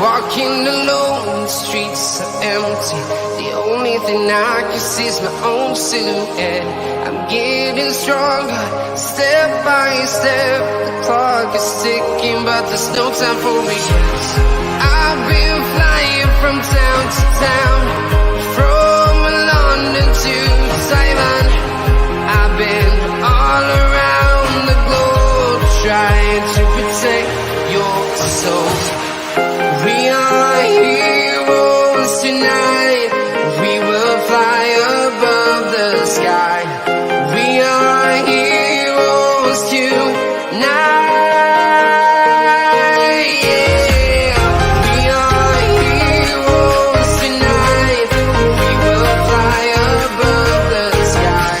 Walking alone, the streets are empty. The only thing I can see is my own silhouette. I'm getting stronger, step by step. The clock is ticking, but there's no time for regrets. I've been flying from town to town, from London to Taiwan. I've been all around the globe, trying to protect your soul. We are heroes tonight. We will fly above the sky. We are heroes tonight. Yeah. We are heroes tonight. We will fly above the sky.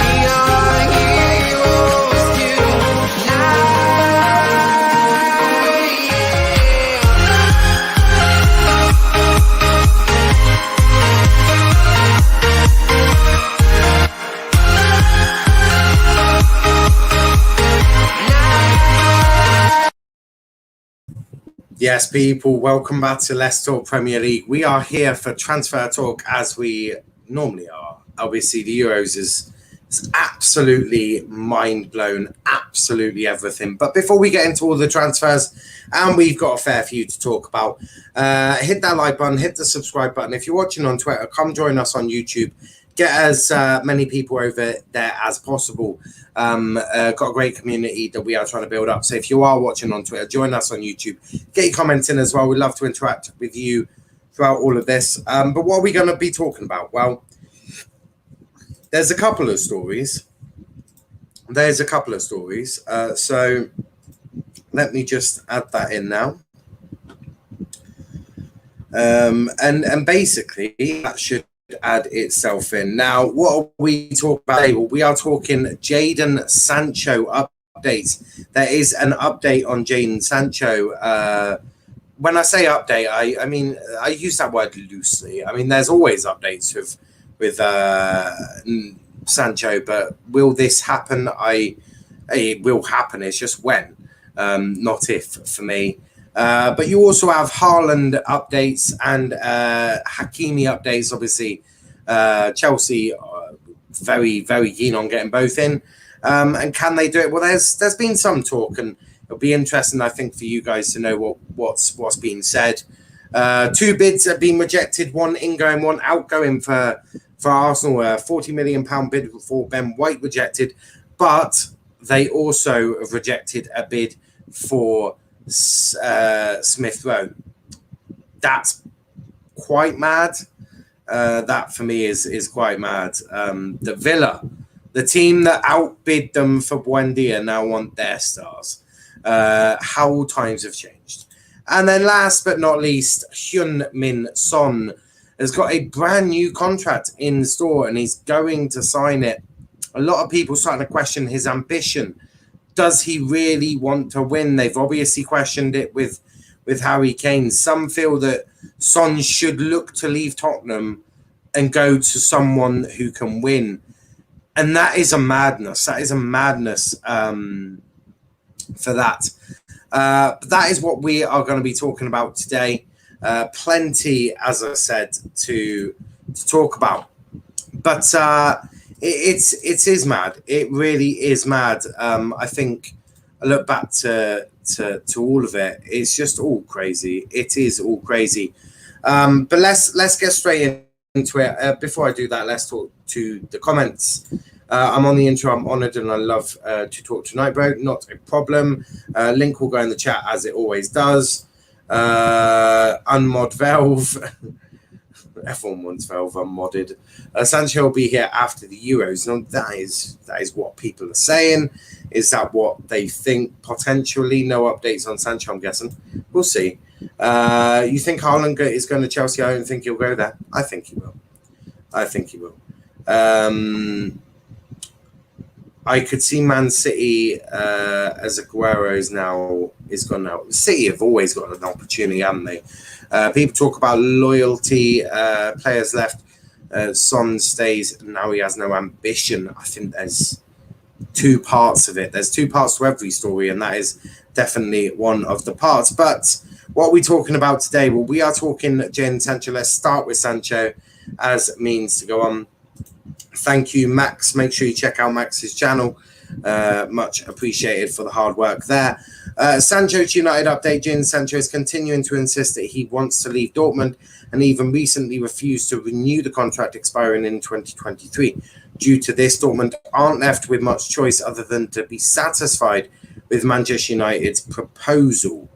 We are heroes tonight. Yes, people, welcome back to Let's Talk Premier League. We are here for transfer talk as we normally are. Obviously, the Euros is absolutely mind blown, absolutely everything. But before we get into all the transfers, and we've got a fair few to talk about, hit that like button, hit the subscribe button. If you're watching on Twitter, come join us on YouTube. Get as many people over there as possible. Got a great community that we are trying to build up. So if you are watching on Twitter, join us on YouTube. Get your comments in as well. We'd love to interact with you throughout all of this. But what are we going to be talking about? Well, there's a couple of stories. So let me just add that in now. And basically, that should add itself in. Now, what are we talking about today? Well, we are talking Jadon Sancho updates. There is an update on Jadon Sancho. When I say update, I mean I use that word loosely. I mean, there's always updates with Sancho, but will this happen? It will happen. It's just when, not if for me. But you also have Haaland updates and Hakimi updates. Obviously, Chelsea are very, very keen on getting both in. And can they do it? Well, there's been some talk, and it'll be interesting, I think, for you guys to know what's been said. 2 bids have been rejected, 1 ingoing, 1 outgoing for Arsenal. A £40 million bid for Ben White rejected, but they also have rejected a bid for Smith Rowe. That's quite mad. That for me is quite mad. The Villa, the team that outbid them for Buendia, now want their stars. How times have changed. And then last but not least, Heung-min Son has got a brand new contract in store and he's going to sign it. A lot of people starting to question his ambition. Does he really want to win? They've obviously questioned it with Harry Kane. Some feel that Son should look to leave Tottenham and go to someone who can win. And that is a madness. That is a madness for that. But that is what we are going to be talking about today. Plenty, as I said, to talk about. But it is mad. It really is mad. I think I look back to all of it. It's just all crazy. It is all crazy. But let's get straight into it. Before I do that, let's talk to the comments. I'm on the intro. I'm honoured and I love to talk tonight, bro. Not a problem. Link will go in the chat as it always does. Unmod Valve. Everyone wants Valve unmodded. Sancho will be here after the Euros. Now that is what people are saying. Is that what they think? Potentially, no updates on Sancho. I'm guessing. We'll see. You think Haaland is going to Chelsea? I don't think he'll go there. I think he will. I could see Man City as Aguero's now is gone now. City have always got an opportunity, haven't they? People talk about loyalty, players left. Son stays, now he has no ambition. I think there's 2 parts of it. There's 2 parts to every story, and that is definitely one of the parts. But What are we talking about today? Well, we are talking Jadon Sancho. Let's start with Sancho as means to go on. Thank you, Max. Make sure you check out Max's channel. Much appreciated for the hard work there. Sancho to United update. Jadon Sancho is continuing to insist that he wants to leave Dortmund and even recently refused to renew the contract expiring in 2023. Due to this, Dortmund aren't left with much choice other than to be satisfied with Manchester United's proposal.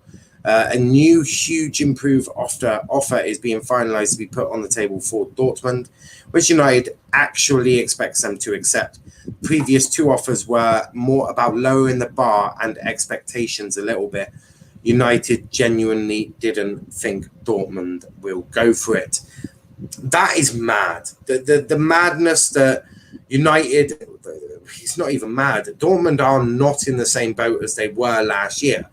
A new, huge improved offer is being finalised to be put on the table for Dortmund, which United actually expects them to accept. Previous two offers were more about lowering the bar and expectations a little bit. United genuinely didn't think Dortmund will go for it. That is mad. The madness that United, it's not even mad. Dortmund are not in the same boat as they were last year.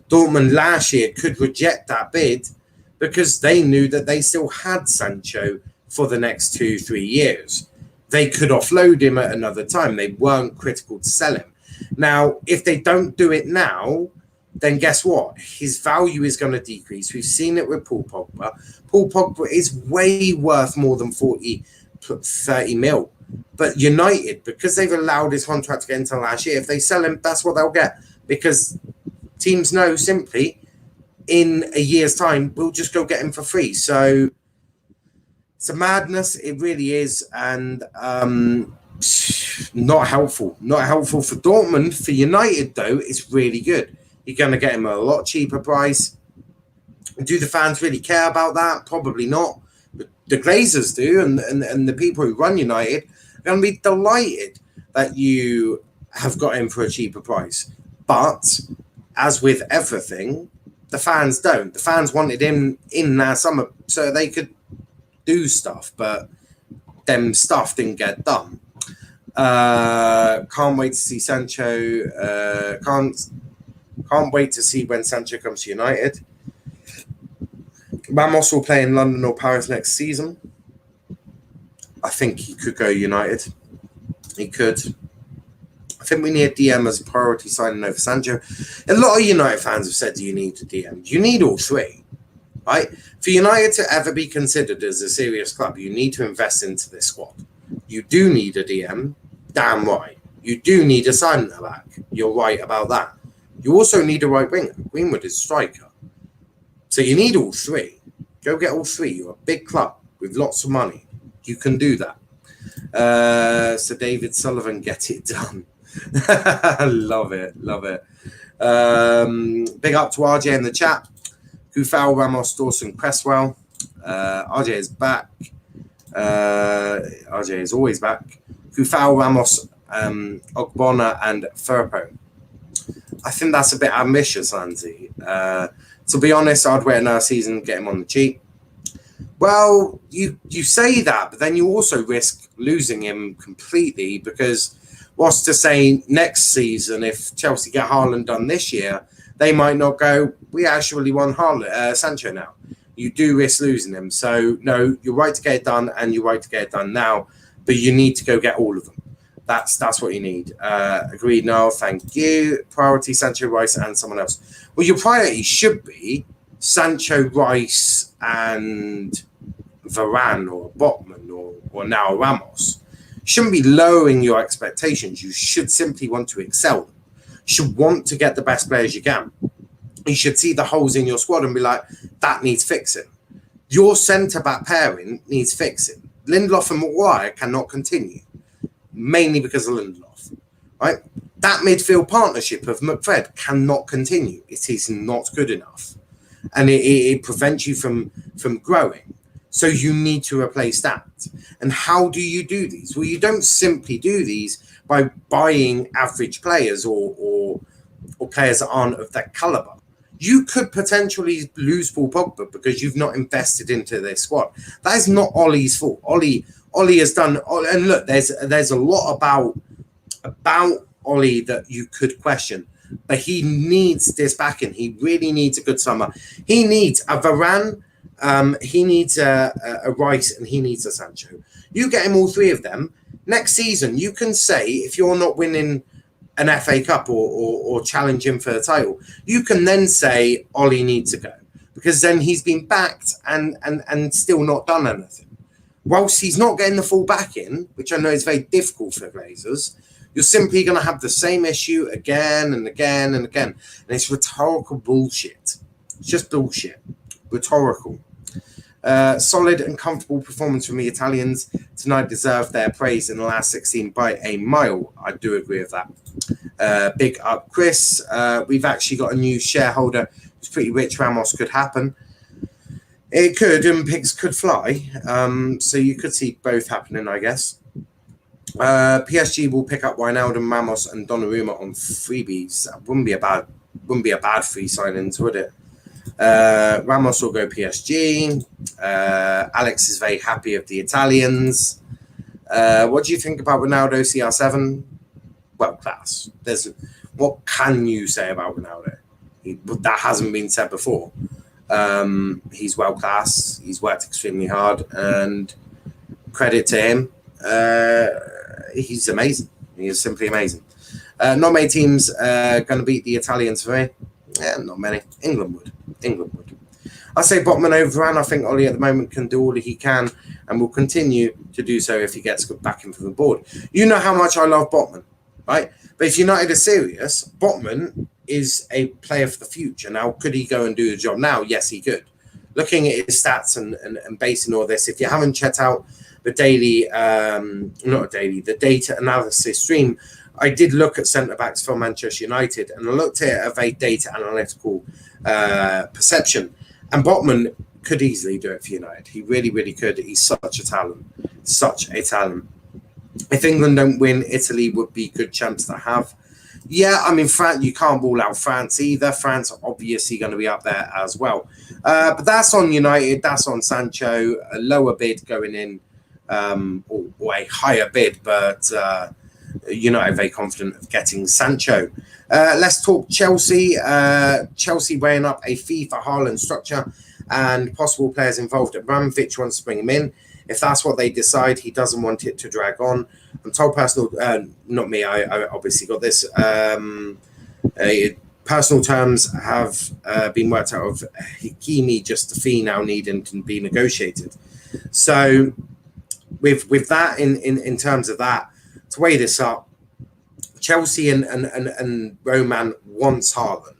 Dortmund last year could reject that bid because they knew that they still had Sancho for the next 2-3 years. They could offload him at another time. They weren't critical to sell him. Now, if they don't do it now, then guess what? His value is going to decrease. We've seen it with Paul Pogba. Paul Pogba is way worth more than 30 mil. But United, because they've allowed his contract to get until last year, if they sell him, that's what they'll get. Because teams know simply in a year's time, we'll just go get him for free. So it's a madness. It really is. And not helpful. Not helpful for Dortmund. For United, though, it's really good. You're going to get him at a lot cheaper price. Do the fans really care about that? Probably not. But the Glazers do, and the people who run United are going to be delighted that you have got him for a cheaper price. But as with everything, the fans don't. The fans wanted him in their summer so they could do stuff, but them stuff didn't get done. Can't wait to see Sancho. Can't wait to see when Sancho comes to United. Ramos will play in London or Paris next season. I think he could go United. He could. I think we need a DM as a priority signing over Sancho. A lot of United fans have said, do you need a DM? You need all three, right? For United to ever be considered as a serious club, you need to invest into this squad. You do need a DM, damn right. You do need a signing back. You're right about that. You also need a right winger. Greenwood is a striker. So you need all three. Go get all three. You're a big club with lots of money. You can do that. So David Sullivan, get it done. Love it. Love it. Big up to RJ in the chat. Kufal, Ramos, Dawson, Cresswell. RJ is back. RJ is always back. Kufal, Ramos, Ogbonna, and Firpo. I think that's a bit ambitious, Andy. To be honest, I'd wait another season, get him on the cheap. Well, you say that, but then you also risk losing him completely because what's to say next season, if Chelsea get Haaland done this year, they might not go, we actually want Sancho now. You do risk losing him. So, no, you're right to get it done, and you're right to get it done now, but you need to go get all of them. That's what you need. Agreed, Noel. Thank you. Priority, Sancho, Rice, and someone else. Well, your priority should be Sancho, Rice, and Varane, or Botman, or now Ramos. You shouldn't be lowering your expectations. You should simply want to excel them. You should want to get the best players you can. You should see the holes in your squad and be like, that needs fixing. Your centre-back pairing needs fixing. Lindelof and Maguire cannot continue. Mainly because of Lindelof, right? That midfield partnership of McFred cannot continue. It is not good enough. And it prevents you from growing. So you need to replace that. And how do you do these? Well, you don't simply do these by buying average players or players that aren't of that caliber. You could potentially lose Paul Pogba because you've not invested into their squad. That is not Ollie's fault. Ollie has done, and look, there's a lot about Ollie that you could question, but he needs this backing. He really needs a good summer. He needs a Varane, he needs a Rice, and he needs a Sancho. You get him all three of them next season. You can say, if you're not winning an FA Cup or challenging for the title, you can then say Ollie needs to go. because then he's been backed and still not done anything. Whilst he's not getting the full back in, which I know is very difficult for Glazers, you're simply going to have the same issue again and again and again. And it's rhetorical bullshit. It's just bullshit. Rhetorical. Solid and comfortable performance from the Italians tonight deserved their praise in the last 16 by a mile. I do agree with that. Big up, Chris. We've actually got a new shareholder who's pretty rich. Ramos could happen. It could, and pigs could fly. So you could see both happening, I guess. PSG will pick up Wijnaldum, Ramos, and Donnarumma on freebies. That wouldn't be a bad free sign-ins, would it? Ramos will go PSG. Alex is very happy of the Italians. What do you think about Ronaldo CR7? Well, class. What can you say about Ronaldo? That hasn't been said before. He's world class. He's worked extremely hard, and credit to him. He's amazing. He is simply amazing. Not many teams going to beat the Italians for me. Yeah, not many. England would. I say Botman over Varane. I think Ollie at the moment can do all he can and will continue to do so if he gets good backing from the board. You know how much I love Botman, right? But if United are serious, Botman is a player for the future. Now, could he go and do the job now? Yes, he could. Looking at his stats and basing all this, if you haven't checked out the the data analysis stream, I did look at centre-backs for Manchester United, and I looked at it of a data analytical perception. And Botman could easily do it for United. He really, really could. He's such a talent. If England don't win, Italy would be good chance to have. Yeah, I mean, France, you can't rule out France either. France are obviously going to be up there as well. But that's on United. That's on Sancho. A lower bid going in, or a higher bid, but United very confident of getting Sancho. Let's talk Chelsea. Chelsea weighing up a fee for Haaland structure and possible players involved. Abramovich wants to bring him in. If that's what they decide, he doesn't want it to drag on. I'm told not me, I obviously got this. Personal terms have been worked out of Hakimi, just the fee now needing to be negotiated. So with that, in terms of that, to weigh this up, Chelsea and Roman wants Haaland.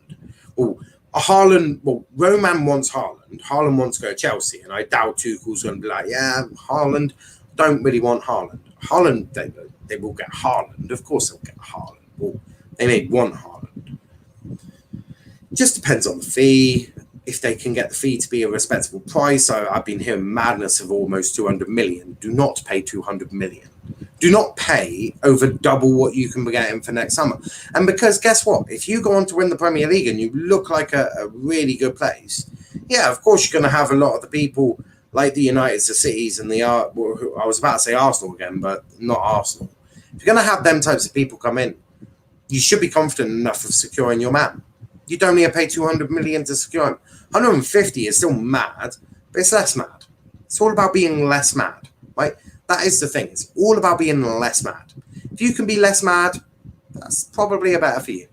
Roman wants Haaland. Haaland wants to go to Chelsea, and I doubt Tuchel's going to be like, yeah, Haaland. Don't really want Haaland. Haaland, they will get Haaland. Of course they'll get Haaland. Well, they may want Haaland. Just depends on the fee. If they can get the fee to be a respectable price. So I've been hearing madness of almost 200 million. Do not pay 200 million. Do not pay over double what you can be getting for next summer. And because guess what? If you go on to win the Premier League and you look like a really good place, yeah, of course you're going to have a lot of the people like the Uniteds, the Cities, and I was about to say Arsenal again, but not Arsenal. If you're going to have them types of people come in, you should be confident enough of securing your man. You don't need to pay 200 million to secure him. 150 is still mad, but it's less mad. It's all about being less mad, right? That is the thing. It's all about being less mad. If you can be less mad, that's probably a better for you.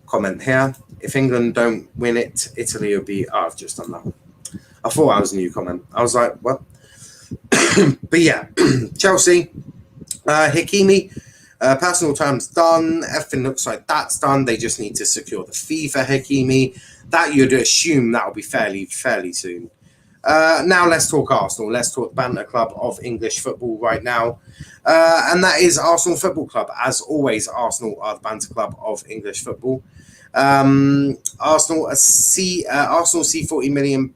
Comment here. If England don't win it, Italy will be... Oh, I've just done that one. I thought I was a new comment. I was like, what? But yeah, Chelsea, Hakimi, personal terms done. Everything looks like that's done. They just need to secure the fee for Hakimi. That you'd assume that will be fairly soon. Now let's talk Arsenal. Let's talk banter club of English football right now. And that is Arsenal Football Club. As always, Arsenal are the banter club of English football. Arsenal see 40 million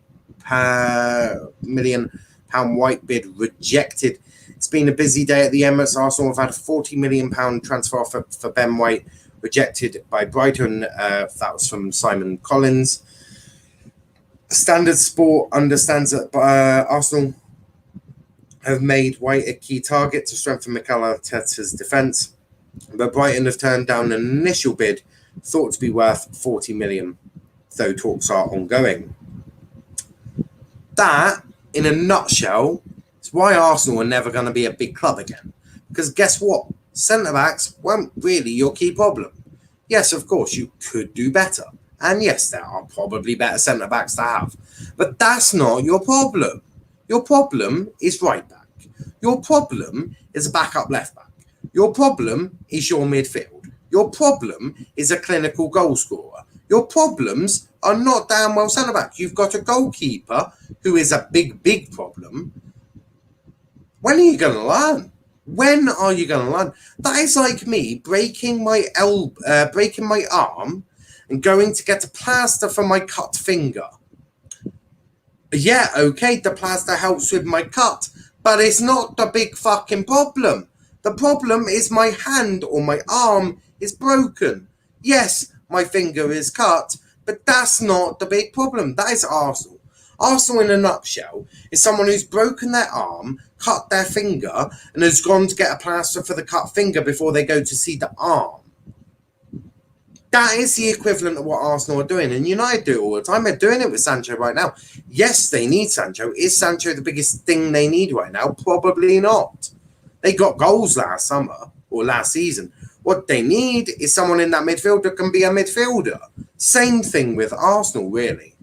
pound white bid rejected. It's been a busy day at the Emirates. Arsenal have had a £40 million transfer offer for Ben White rejected by Brighton. That was from Simon Collins. Standard Sport understands that Arsenal have made White a key target to strengthen Mikel Arteta's defence, but Brighton have turned down an initial bid thought to be worth 40 million, though talks are ongoing. That, in a nutshell, is why Arsenal are never going to be a big club again. Because guess what? Centre-backs weren't really your key problem. Yes, of course, you could do better. And yes, there are probably better centre-backs to have. But that's not your problem. Your problem is right back. Your problem is a backup left back. Your problem is your midfield. Your problem is a clinical goal scorer. Your problems are not damn well centre-back. You've got a goalkeeper who is a big problem. When are you going to learn? When are you going to learn? That is like me breaking my arm and going to get a plaster for my cut finger. Yeah, okay, the plaster helps with my cut, but it's not the big fucking problem. The problem is my hand or my arm is broken. Yes, my finger is cut, but that's not the big problem. That is Arsenal. Arsenal, in a nutshell, is someone who's broken their arm, cut their finger, and has gone to get a plaster for the cut finger before they go to see the arm. That is the equivalent of what Arsenal are doing, and United do it all the time. They're doing it with Sancho right now. Yes, they need Sancho. Is Sancho the biggest thing they need right now? Probably not. They got goals last summer or last season. What they need is someone in that midfield that can be a midfielder. Same thing with Arsenal, really.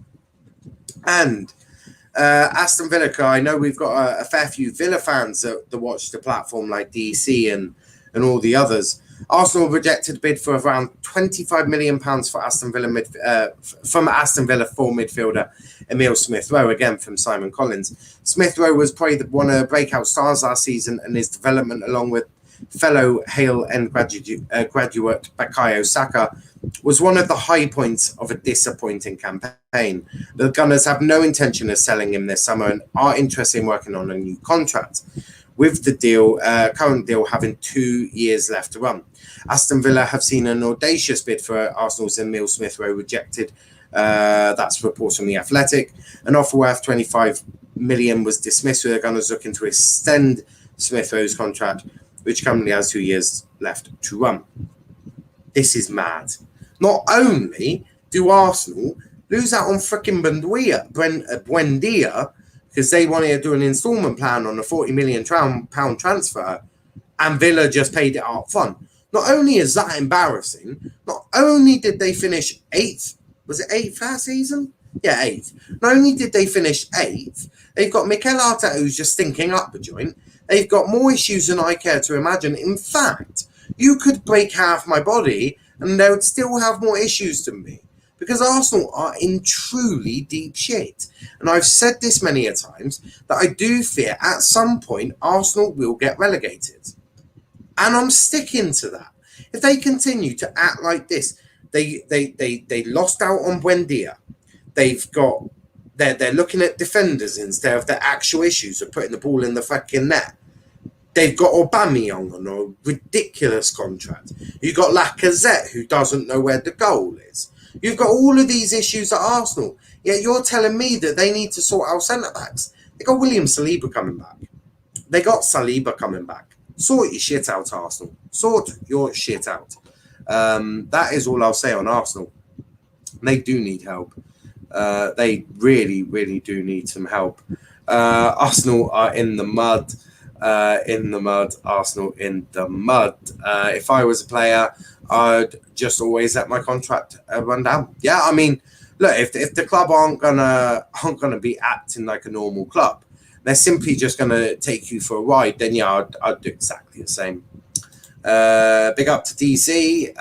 And Aston Villa, I know we've got a fair few Villa fans that watch the platform like DC and all the others. Arsenal rejected a bid for around £25 million for Aston Villa from Aston Villa for midfielder Emile Smith-Rowe, again from Simon Collins. Smith-Rowe was probably one of the breakout stars last season, and his development along with fellow Hale End graduate Bukayo Saka was one of the high points of a disappointing campaign. The Gunners have no intention of selling him this summer and are interested in working on a new contract, with the current deal having 2 years left to run. Aston Villa have seen an audacious bid for Arsenal's Emile Smith-Rowe rejected. That's reports from The Athletic. An offer worth £25 million was dismissed, with the Gunners looking to extend Smith-Rowe's contract, which currently has 2 years left to run. This is mad. Not only do Arsenal lose out on freaking Buendia, because they wanted to do an instalment plan on a £40 million transfer, and Villa just paid it up front. Not only is that embarrassing, not only did they finish 8th, was it 8th last season? Yeah, 8th. Not only did they finish 8th, they've got Mikel Arteta who's just stinking up the joint. They've got more issues than I care to imagine. In fact, you could break half my body and they would still have more issues than me. Because Arsenal are in truly deep shit. And I've said this many a times that I do fear at some point Arsenal will get relegated. And I'm sticking to that. If they continue to act like this, they lost out on Buendia. They're looking at defenders instead of the actual issues of putting the ball in the fucking net. They've got Aubameyang on a ridiculous contract. You've got Lacazette, who doesn't know where the goal is. You've got all of these issues at Arsenal, yet you're telling me that they need to sort out centre-backs. They got William Saliba coming back. They got Saliba coming back. Sort your shit out, Arsenal. Sort your shit out. That is all I'll say on Arsenal. They do need help. They really, really do need some help. Arsenal are in the mud. Arsenal in the mud. If I was a player, I'd just always let my contract run down. Yeah, I mean, look, if the club aren't gonna be acting like a normal club, they're simply just gonna take you for a ride, then yeah, I'd do exactly the same. Big up to DC.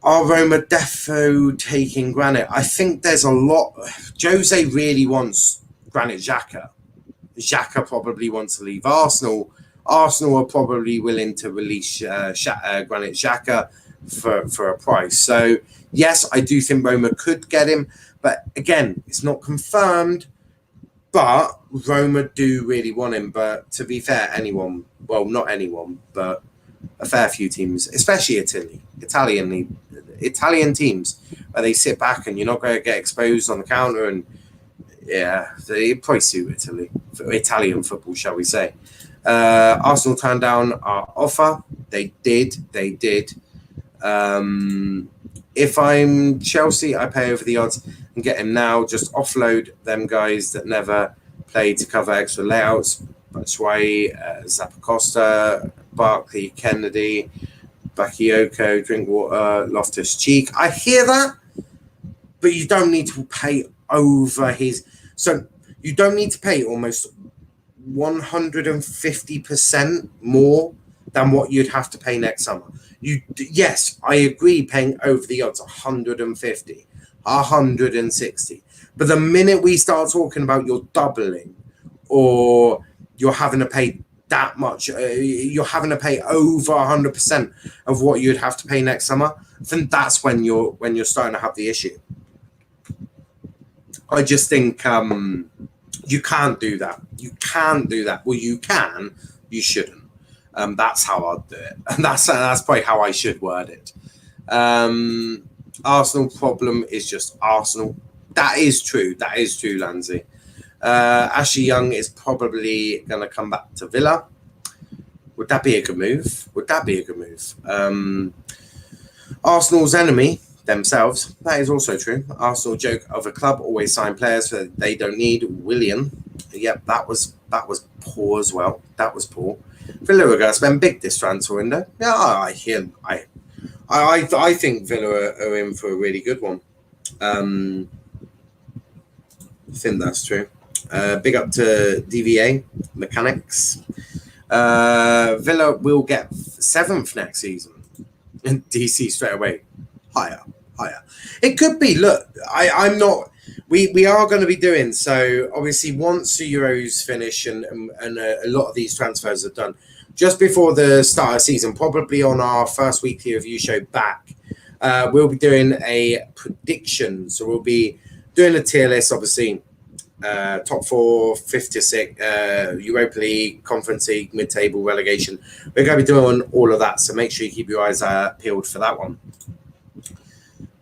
Are Roma defo taking Granit? I think there's a lot. Jose really wants Granit Xhaka. Xhaka probably wants to leave Arsenal. Arsenal are probably willing to release Granit Xhaka for a price. So, yes, I do think Roma could get him. But, again, it's not confirmed. But Roma do really want him. But to be fair, anyone, well, not anyone, but a fair few teams, especially Italian teams, where they sit back and you're not going to get exposed on the counter. And, yeah, they probably suit Italian football, shall we say. Arsenal turned down our offer. They did. If I'm Chelsea, I pay over the odds and get him now. Just offload them guys that never played to cover extra layouts. Batshuayi, Zappacosta, Barkley, Kennedy, Bakayoko, Drinkwater, Loftus-Cheek. I hear that, but you don't need to pay over his. So you don't need to pay almost 150% more than what you'd have to pay next summer. Yes, I agree, paying over the odds 150, 160. But the minute we start talking about you're doubling, or you're having to pay that much, you're having to pay over 100% of what you'd have to pay next summer, then that's when you're starting to have the issue. I just think you can't do that. You can't do that. Well, you can. You shouldn't. That's how I'd do it, and that's probably how I should word it. Arsenal problem is just Arsenal. That is true. That is true, Lanzi. Ashley Young is probably going to come back to Villa. Would that be a good move? Arsenal's enemy themselves. That is also true. Arsenal joke of a club always sign players that they don't need. William. Yep, that was poor as well. That was poor. Villa are going to spend big this transfer window. Yeah, I think Villa are in for a really good one. I think that's true. Big up to DVA Mechanics. Villa will get 7th next season. And DC straight away. Higher. It could be. Look, I'm not. We are going to be doing so. Obviously, once the Euros finish and a lot of these transfers are done, just before the start of the season, probably on our first weekly review show back, we'll be doing a prediction. So we'll be doing a tier list, obviously. Top 4, 5th to 6th, Europa League, Conference League, mid-table relegation. We're going to be doing all of that, so make sure you keep your eyes peeled for that one.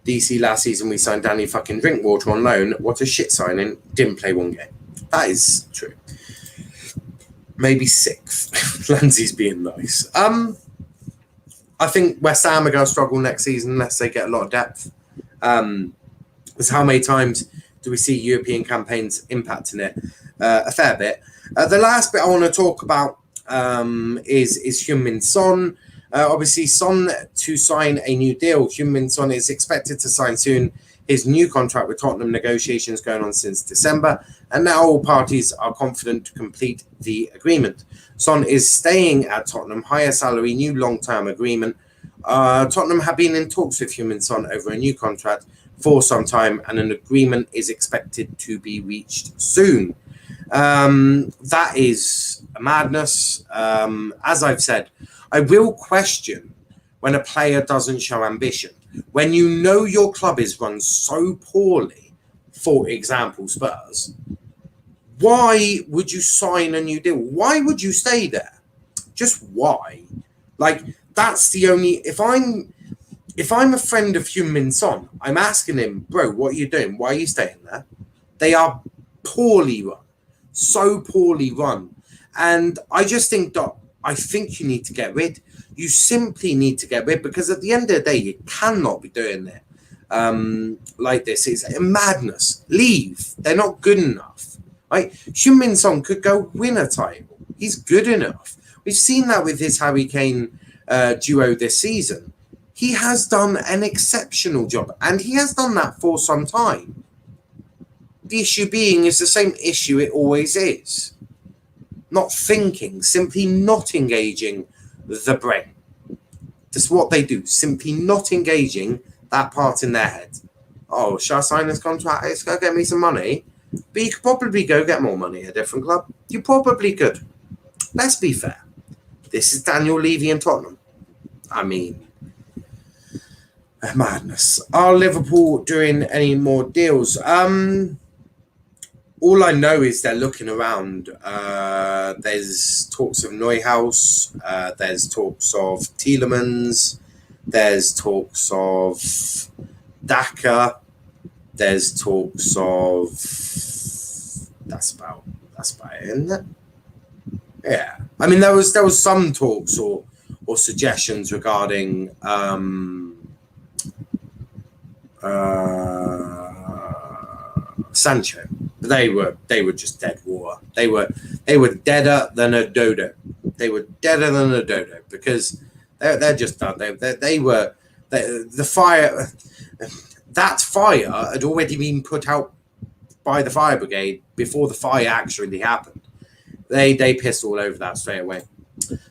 DC last season we signed Danny fucking Drinkwater on loan. What a shit signing. Didn't play one game. That is true. Maybe 6th. Lanzy's being nice. I think West Ham are going to struggle next season unless they get a lot of depth. Because how many times do we see European campaigns impacting it? A fair bit. The last bit I want to talk about is Heung-min Son. Obviously, Son to sign a new deal. Heung-min Son is expected to sign soon his new contract with Tottenham. Negotiations going on since December, and now all parties are confident to complete the agreement. Son is staying at Tottenham, higher salary, new long-term agreement. Tottenham have been in talks with Heung-min Son over a new contract for some time, and an agreement is expected to be reached soon. That is a madness. As I've said, I will question when a player doesn't show ambition. When you know your club is run so poorly, for example, Spurs, why would you sign a new deal? Why would you stay there? Just why? Like, that's the only... If I'm a friend of Heung-min Son, I'm asking him, bro, what are you doing? Why are you staying there? They are poorly run. So poorly run. And I just think that I think you need to get rid. You simply need to get rid, because at the end of the day, you cannot be doing it like this. It's a madness. Leave. They're not good enough. Right? Heung-min Son could go win a title. He's good enough. We've seen that with his Harry Kane duo this season. He has done an exceptional job, and he has done that for some time. The issue being is the same issue it always is. Not thinking, simply not engaging the brain. That's what they do, simply not engaging that part in their head. Oh, shall I sign this contract? It's going to get me some money. But you could probably go get more money at a different club. You probably could. Let's be fair. This is Daniel Levy and Tottenham. I mean, madness. Are Liverpool doing any more deals? All I know is they're looking around. There's talks of Neuhaus. There's talks of Tielemans. There's talks of Daka. There's talks of... That's about it, isn't it? Yeah. I mean, there was some talks or suggestions regarding Sancho. They were just dead water. They were deader than a dodo. They were deader than a dodo because they're just done. They were the fire. That fire had already been put out by the fire brigade before the fire actually happened. They pissed all over that straight away.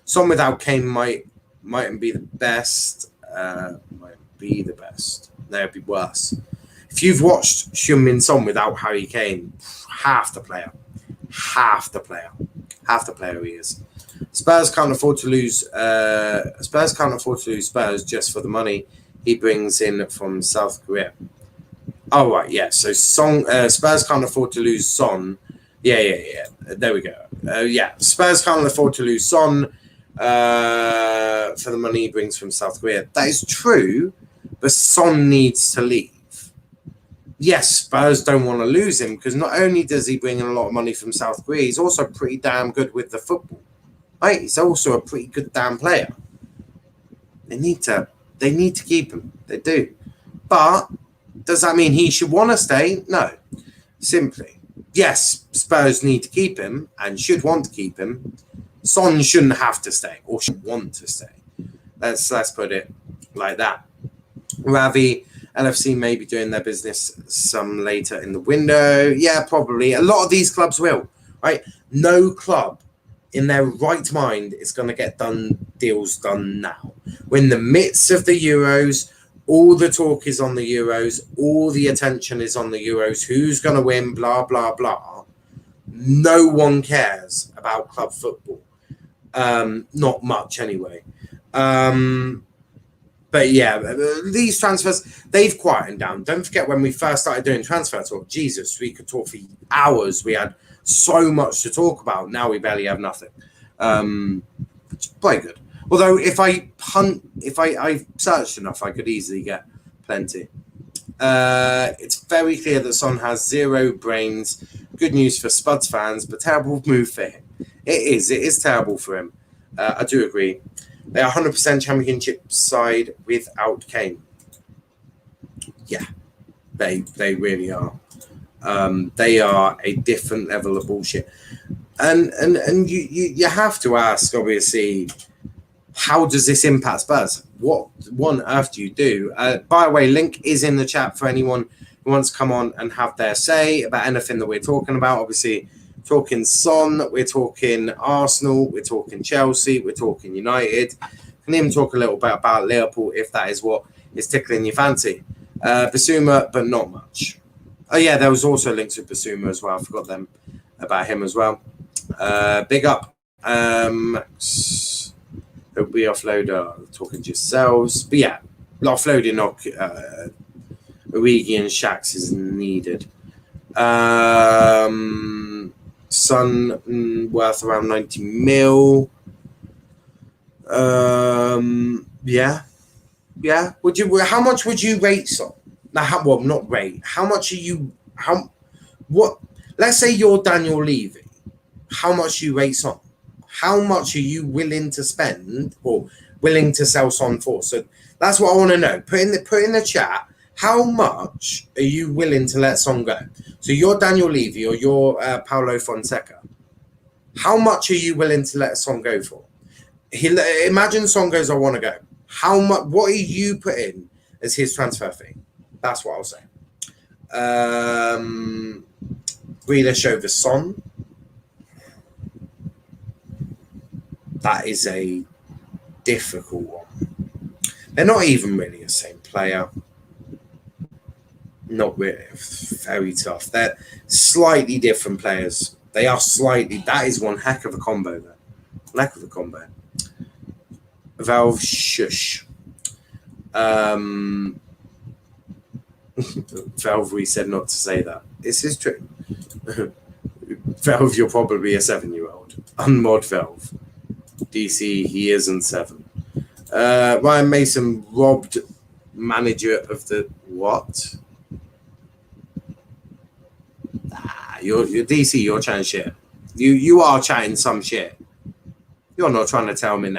Son without Kane mightn't be the best. Might be the best. That'd be worse. If you've watched Heung-min Son without Harry Kane, half the player he is. Spurs can't afford to lose. Spurs just for the money he brings in from South Korea. Oh right, yeah. So Spurs can't afford to lose Son. Yeah. There we go. Yeah, Spurs can't afford to lose Son for the money he brings from South Korea. That is true, but Son needs to leave. Yes, Spurs don't want to lose him because not only does he bring in a lot of money from South Korea, he's also pretty damn good with the football. Right? He's also a pretty good damn player. They need to keep him. They do. But does that mean he should want to stay? No. Simply. Yes, Spurs need to keep him and should want to keep him. Son shouldn't have to stay or should want to stay. Let's put it like that. Ravi, LFC may be doing their business some later in the window. Yeah, probably. A lot of these clubs will, right? No club in their right mind is going to get deals done now. We're in the midst of the Euros. All the talk is on the Euros. All the attention is on the Euros. Who's going to win? Blah, blah, blah. No one cares about club football. Not much anyway. But yeah, these transfers, they've quietened down. Don't forget when we first started doing transfer talk, Jesus, we could talk for hours. We had so much to talk about. Now we barely have nothing. Which is quite good. Although if I searched enough, I could easily get plenty. It's very clear that Son has zero brains. Good news for Spuds fans, but terrible move for him. It is terrible for him. I do agree. They are 100% championship side without Kane. Yeah, they really are. They are a different level of bullshit. And you have to ask, obviously, how does this impact Spurs? What on earth do you do? By the way, link is in the chat for anyone who wants to come on and have their say about anything that we're talking about. Obviously, talking Son, we're talking Arsenal, we're talking Chelsea, we're talking United. Can even talk a little bit about Liverpool if that is what is tickling your fancy. Basuma, but not much. Oh yeah, there was also links with Basuma as well. I forgot them about him as well. Big up. Max. Hope we offload talking to yourselves. But yeah, offloading Origi and Shax is needed. Son worth around 90 mil. Yeah. Would you? How much would you rate Son? Now, not rate. How much are you? What? Let's say you're Daniel Levy. How much you rate Son? How much are you willing to spend or willing to sell Son for? So that's what I want to know. Put in the chat. How much are you willing to let Son go? So you're Daniel Levy or you're Paulo Fonseca. How much are you willing to let Son go for? Imagine Son goes, I want to go. How much? What are you putting as his transfer fee? That's what I'll say. Grealish over Son. That is a difficult one. They're not even really the same player. Not really. Very tough. They're slightly different players. They are slightly. That is one heck of a combo there. Heck of a combo. Valve shush. Valve, we said not to say that. This is true. Valve, you're probably a 7-year-old. Unmod Valve. DC, he isn't 7. Ryan Mason robbed manager of the what? You're DC, you're chatting shit. You are chatting some shit. You're not trying to tell me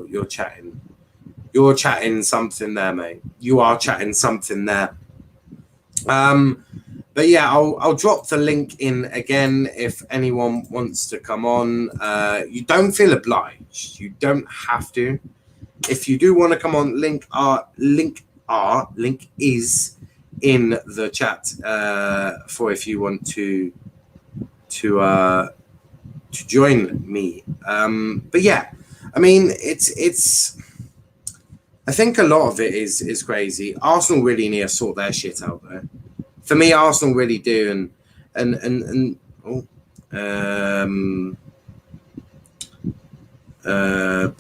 you're chatting. You're chatting something there, mate. You are chatting something there. But yeah, I'll drop the link in again if anyone wants to come on. You don't feel obliged. You don't have to. If you do want to come on, link is in the chat for if you want to join me. But yeah, I mean, it's. I think a lot of it is crazy. Arsenal really need to sort their shit out there. For me, Arsenal really do, but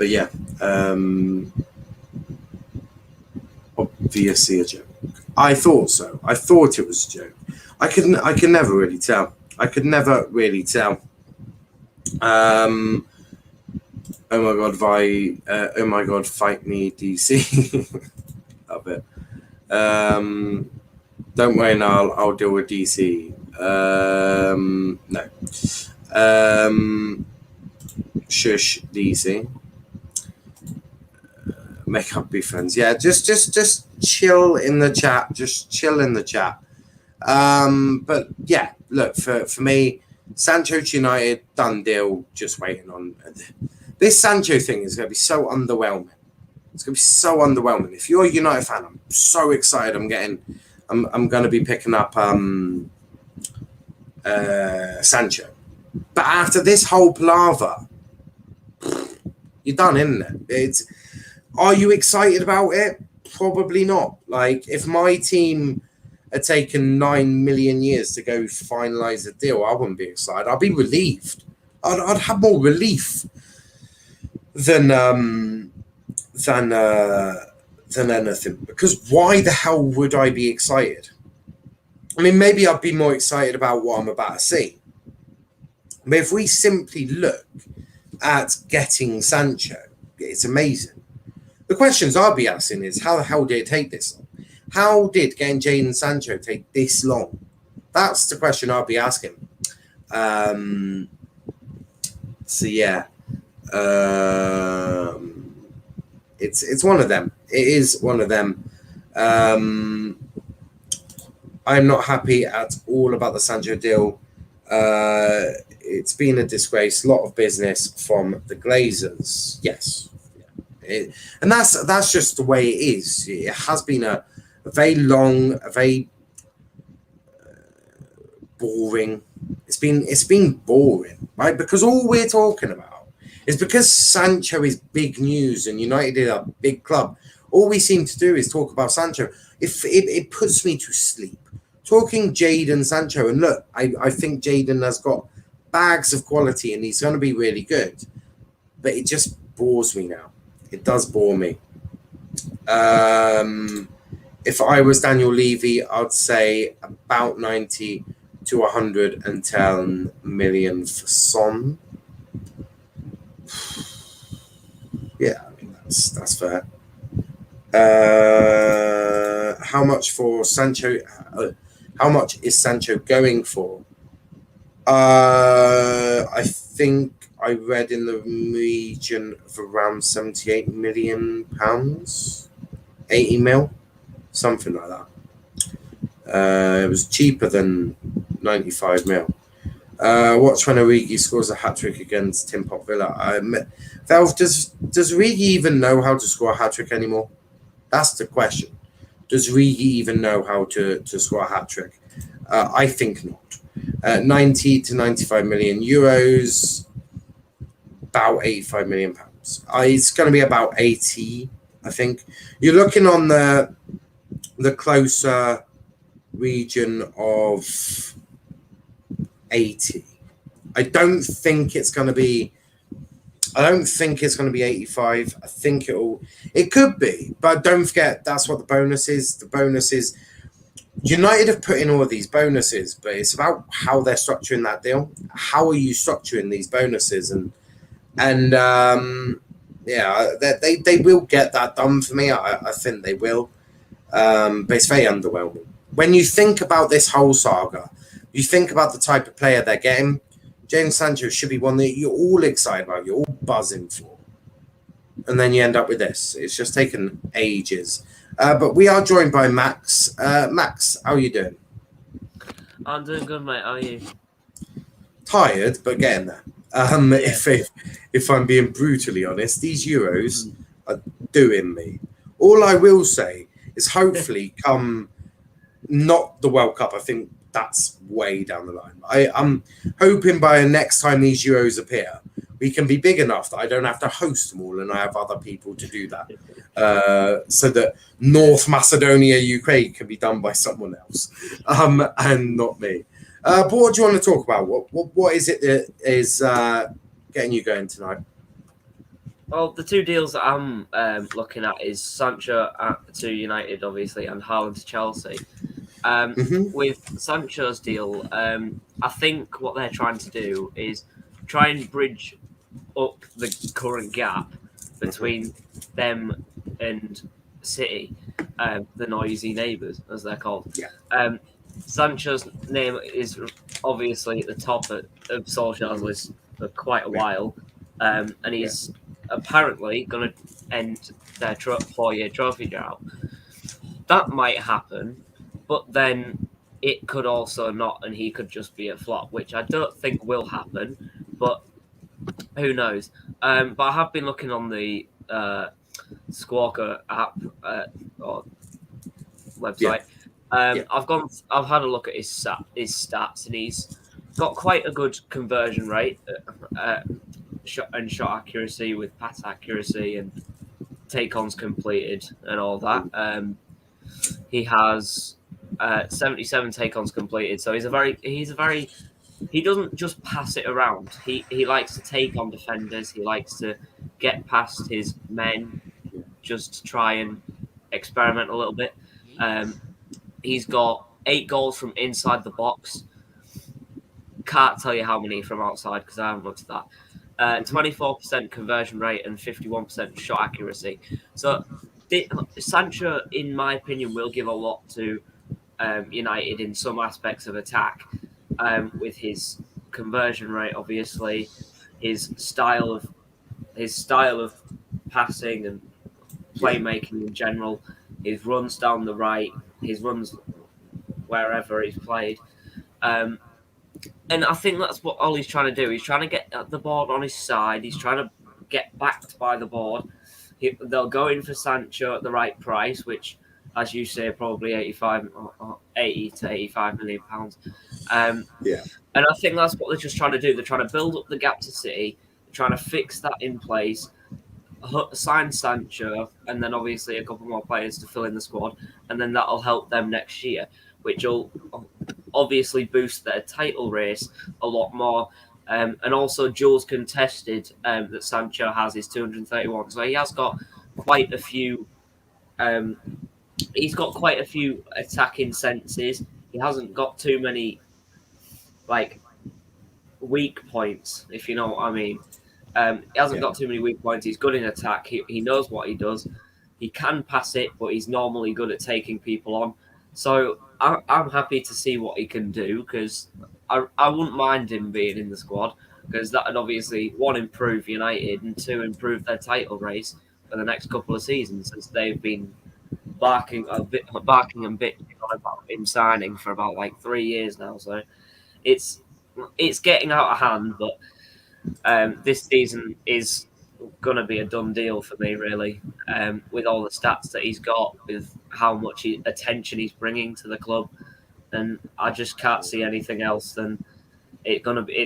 yeah, obviously a joke. I thought so. I thought it was a joke. I could never really tell. I could never really tell. Oh my god, oh my god, fight me, DC. Love it. Don't worry, now I'll deal with DC. No. Shush, DC. Make up, be friends. Yeah, just chill in the chat. Just chill in the chat. But yeah, look, for me, Sancho to United, done deal. Just waiting on this Sancho thing is going to be so underwhelming. It's going to be so underwhelming. If you're a United fan, I'm so excited. I'm going to be picking up Sancho. But after this whole palaver, you're done, isn't it? Are you excited about it? Probably not. Like, if my team had taken 9 million years to go finalise a deal, I wouldn't be excited. I'd be relieved. I'd have more relief than anything. Because why the hell would I be excited? I mean, maybe I'd be more excited about what I'm about to see. But if we simply look at getting Sancho, it's amazing. The questions I'll be asking is, how the hell did it take this long? How did getting Jadon Sancho take this long? That's the question I'll be asking. So yeah, it's one of them. It is one of them. I'm not happy at all about the Sancho deal. It's been a disgrace. A lot of business from the Glazers. Yes. And that's just the way it is. It has been a very long, a very boring. It's been boring, right? Because all we're talking about is because Sancho is big news and United is a big club. All we seem to do is talk about Sancho. It puts me to sleep. Talking Jadon Sancho, and look, I think Jadon has got bags of quality and he's going to be really good, but it just bores me now. It does bore me. If I was Daniel Levy, I'd say about 90 to 110 million for Son. Yeah, I mean that's fair. How much for Sancho? How much is Sancho going for? I think I read in the region of around £78 million, 80 mil, something like that. It was cheaper than 95 mil. Watch when Origi scores a hat-trick against Tim Pot Villa. Valve, does Origi even know how to score a hat-trick anymore? That's the question. Does Origi even know how to score a hat-trick? I think not. 90 to 95 million euros, about 85 million pounds. It's going to be about 80, I think. You're looking on the closer region of 80. I don't think it's going to be 85. I think it could be, but don't forget that's what the bonus is. The bonus is United have put in all of these bonuses, but it's about how they're structuring that deal. How are you structuring these bonuses? And yeah, they will get that done for me. I think they will. But it's very underwhelming. When you think about this whole saga, you think about the type of player they're getting. Jadon Sancho should be one that you're all excited about, you're all buzzing for. And then you end up with this. It's just taken ages. But we are joined by Max. Max, how are you doing? I'm doing good, mate. How are you? Tired, but getting there. Yeah. If I'm being brutally honest, these Euros Mm. are doing me. All I will say is hopefully come not the World Cup. I think that's way down the line. I'm hoping by next time these Euros appear, we can be big enough that I don't have to host them all and I have other people to do that. So that North Macedonia, Ukraine can be done by someone else, and not me. But what do you want to talk about? What is it that is getting you going tonight? Well, the two deals that I'm looking at is Sancho to United, obviously, and Haaland to Chelsea. Hmm. With Sancho's deal, I think what they're trying to do is try and bridge up the current gap Hmm. between them and City, the noisy neighbours, as they're called. Yeah, Um, Sancho's name is obviously at the top of Solskjaer's list for quite a yeah, while, and yeah, he's apparently going to end their 4-year trophy drought. That might happen, but then it could also not, and he could just be a flop, which I don't think will happen, but who knows? But I have been looking on the Squawker app or yeah, website. yeah, I've had a look at his stats, and he's got quite a good conversion rate, shot accuracy with pass accuracy and take-ons completed and all that. He has 77 take-ons completed, so he doesn't just pass it around. He likes to take on defenders. He likes to get past his men, just to try and experiment a little bit. Um, he's got 8 goals from inside the box. Can't tell you how many from outside because I haven't looked at that. hmm, 24% conversion rate and 51% shot accuracy. So Sancho, in my opinion, will give a lot to United in some aspects of attack, with his conversion rate, obviously, his style of his style of passing and yeah, playmaking in general, his runs down the right, his runs wherever he's played. Um, and I think that's what Ollie's trying to do. He's trying to get the board on his side. He's trying to get backed by the board. They'll go in for Sancho at the right price, which, as you say, probably 85 or 80 to 85 million pounds. Um, yeah, and I think that's what they're just trying to do. They're trying to build up the gap to City. They're trying to fix that in place, sign Sancho, and then obviously a couple more players to fill in the squad, and then that'll help them next year, which will obviously boost their title race a lot more. And also, Jules contested that Sancho has is 231, so he has got quite a few. Um, he's got quite a few attacking senses. He hasn't got too many like weak points, if you know what I mean. He hasn't yeah. got too many weak points. He's good in attack. He knows what he does. He can pass it, but he's normally good at taking people on. So I'm happy to see what he can do because I wouldn't mind him being in the squad because that would obviously, one, improve United and two, improve their title race for the next couple of seasons since they've been barking and bitching on about him signing for about like 3 years now. So it's it's getting out of hand, but this season is going to be a done deal for me, really, with all the stats that he's got, with how much attention he's bringing to the club, and I just can't see anything else than it's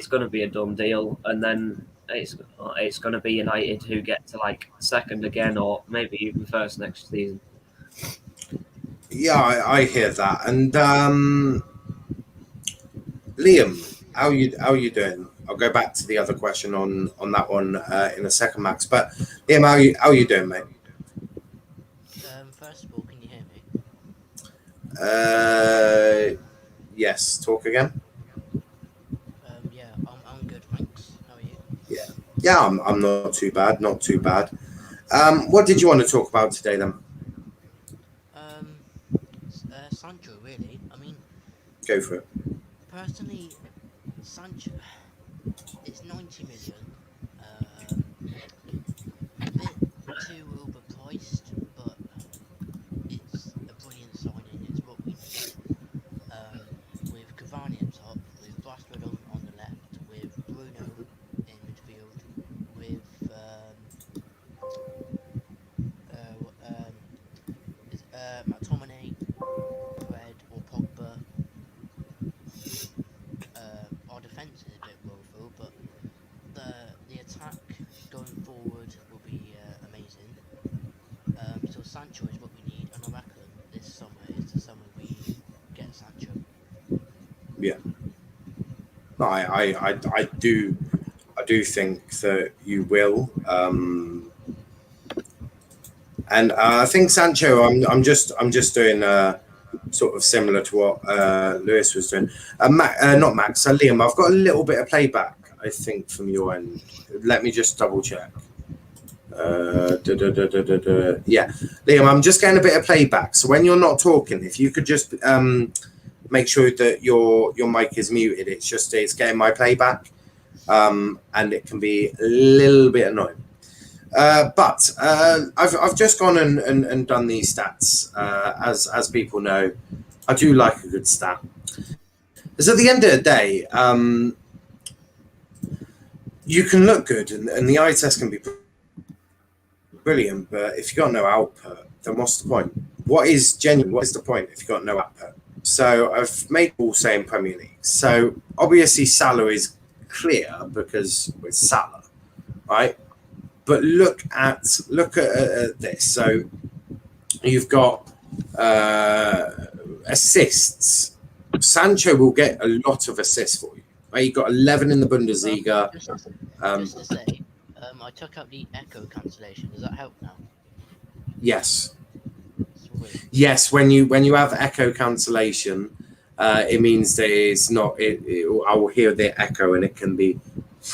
gonna be a done deal, and then it's gonna be United who get to like second again, or maybe even first next season. Yeah, I hear that. And Liam, how you doing? I'll go back to the other question on that one in a second, Max. But Liam, how you doing, mate? First of all, can you hear me? Uh, yes. Talk again. Yeah, I'm good, thanks. How are you? Yeah, yeah. I'm not too bad. Not too bad. What did you want to talk about today, then? Um, Sancho, really. I mean, Go for it. personally, Sancho, it's 90 million. Um, a bit too overpriced, but it's a brilliant signing. It's what we need. With Cavani McTominay, Fred, or Pogba. Our defence is a bit woeful, but the attack going forward will be amazing. So Sancho is what we need, and I reckon this summer is the summer we get Sancho. Yeah. No, I do think that you will. And I think Sancho, I'm just doing sort of similar to what Lewis was doing. Not Max, Liam. I've got a little bit of playback, I think, from your end. Let me just double check. Yeah, Liam, I'm just getting a bit of playback. So when you're not talking, if you could just make sure that your mic is muted. It's getting my playback, and it can be a little bit annoying. But I've just gone and done these stats. As people know, I do like a good stat. Because at the end of the day, you can look good, and the eye test can be brilliant. But if you've got no output, then what's the point? What is genuine? What is the point if you've got no output? So I've made all saying Premier League. So obviously Salah is clear because it's Salah, right? But look at this. So you've got assists. Sancho will get a lot of assists for you. Right? You've got 11 in the Bundesliga. Just to say, I took out the echo cancellation. Does that help now? Yes. Sweet. Yes, when you have echo cancellation, it means that it's not. I will hear the echo, and it can be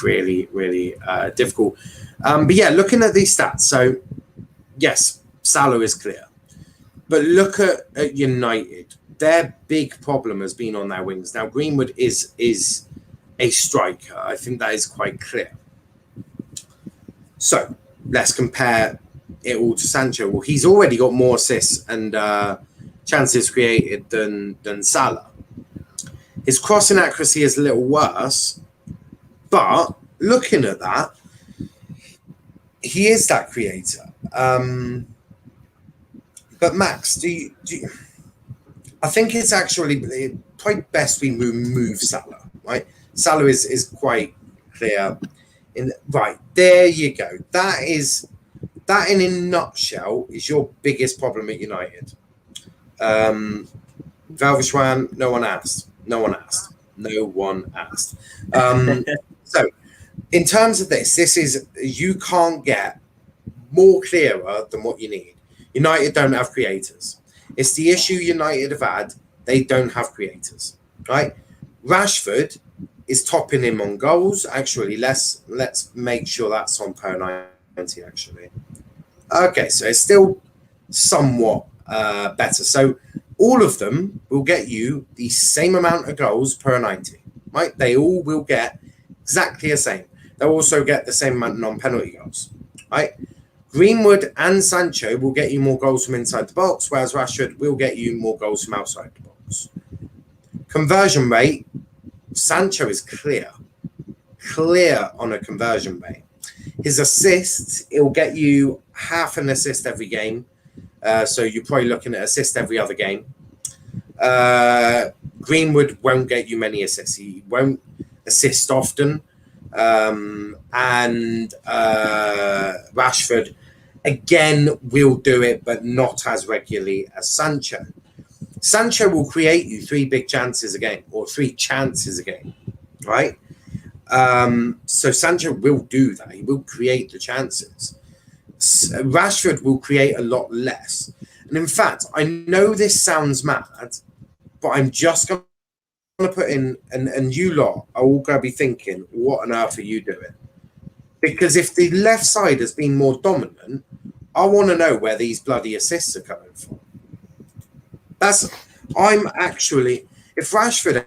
really, really difficult. But yeah, looking at these stats, so yes, Salah is clear, but look at United. Their big problem has been on their wings. Now Greenwood is a striker. I think that is quite clear. So let's compare it all to Sancho. Well, he's already got more assists and chances created than Salah. His crossing accuracy is a little worse, but looking at that, he is that creator. But Max, do you? I think it's actually probably best we move Salah. Right, Salah is quite clear. Right, there you go. That in a nutshell is your biggest problem at United. Valvishwan, no one asked. So in terms of this is you can't get more clearer than what you need. United don't have creators. It's the issue United have had. They don't have creators, right? Rashford is topping him on goals. Actually, let's make sure that's on per 90, actually. Okay, so it's still somewhat better. So all of them will get you the same amount of goals per 90, right? They all will get exactly the same. They'll also get the same amount of non-penalty goals, right? Greenwood and Sancho will get you more goals from inside the box, whereas Rashford will get you more goals from outside the box. Conversion rate, Sancho is clear on a conversion rate. His assists, it will get you half an assist every game. So you're probably looking at assist every other game. Greenwood won't get you many assists. He won't assist often. And Rashford, again, will do it, but not as regularly as Sancho. Sancho will create you 3 big chances a game or 3 chances a game, right? So Sancho will do that. He will create the chances. Rashford will create a lot less. And in fact, I know this sounds mad, but I'm just going to put in, and you lot are all going to be thinking, what on earth are you doing? Because if the left side has been more dominant, I want to know where these bloody assists are coming from. I'm actually, if Rashford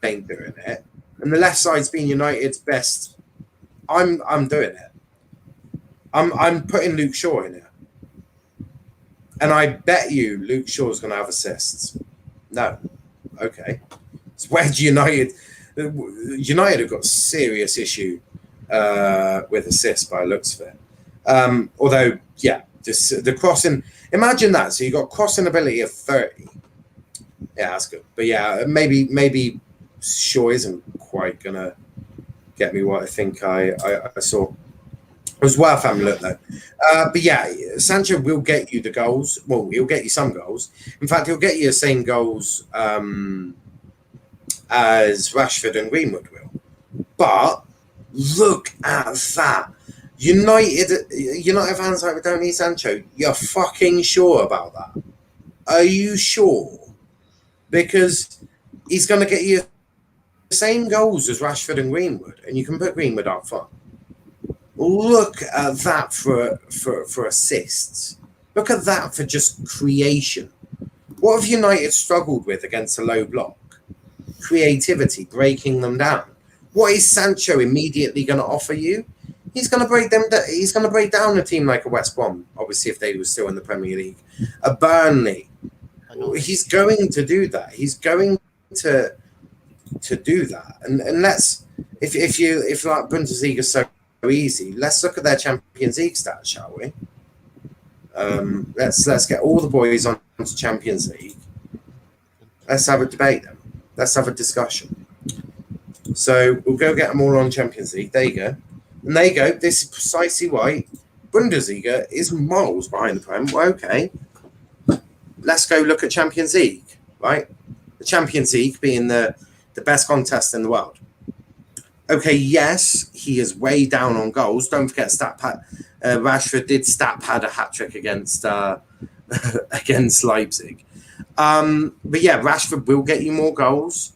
ain't doing it, and the left side's been United's best, I'm doing it. I'm putting Luke Shaw in here. And I bet you Luke Shaw's going to have assists. No. Okay. So where do United have got a serious issue with assists by the looks of it. Although, yeah, Just the crossing. Imagine that. So you got crossing ability of 30. Yeah, that's good. But yeah, maybe Shaw isn't quite gonna get me what I think I saw. It was worth having a look though. But yeah, Sancho will get you the goals. Well, he'll get you some goals. In fact, he'll get you the same goals as Rashford and Greenwood will. But look at that. United fans like, we don't need Sancho. You're fucking sure about that? Are you sure? Because he's going to get you the same goals as Rashford and Greenwood, and you can put Greenwood up front. Look at that for assists. Look at that for just creation. What have United struggled with against a low block? Creativity, breaking them down. What is Sancho immediately going to offer you? He's going to break them. He's going to break down a team like a West Brom. Obviously, if they were still in the Premier League, a Burnley. He's going to do that. He's going to do that. And let's if like Bundesliga is so easy, let's look at their Champions League stats, shall we? Let's get all the boys onto Champions League. Let's have a debate then. Let's have a discussion. So we'll go get them all on Champions League. There you go. And there you go. This is precisely why Bundesliga is miles behind the Prem. Well, okay. Let's go look at Champions League, right? The Champions League being the best contest in the world. Okay, yes, he is way down on goals. Don't forget, Rashford did stat pad a hat-trick against against Leipzig. But yeah, Rashford will get you more goals.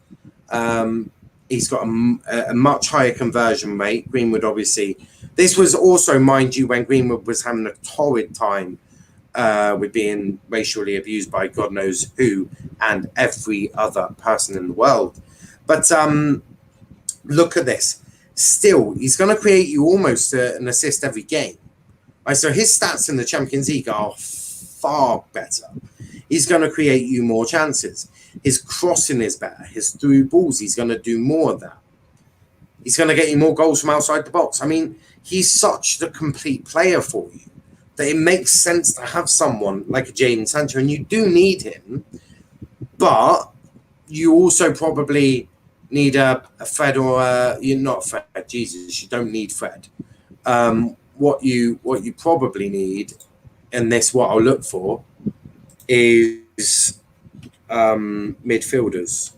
He's got a much higher conversion rate. Greenwood, obviously. This was also, mind you, when Greenwood was having a torrid time with being racially abused by God knows who and every other person in the world. But look at this. Still, he's going to create you almost an assist every game. Right, so his stats in the Champions League are far better. He's going to create you more chances. His crossing is better. His through balls, he's going to do more of that. He's going to get you more goals from outside the box. I mean, he's such the complete player for you that it makes sense to have someone like a Jadon Sancho, and you do need him, but you also probably need a Fred or you're not Fred. Jesus, you don't need Fred. What you probably need, and this what I'll look for, is midfielders.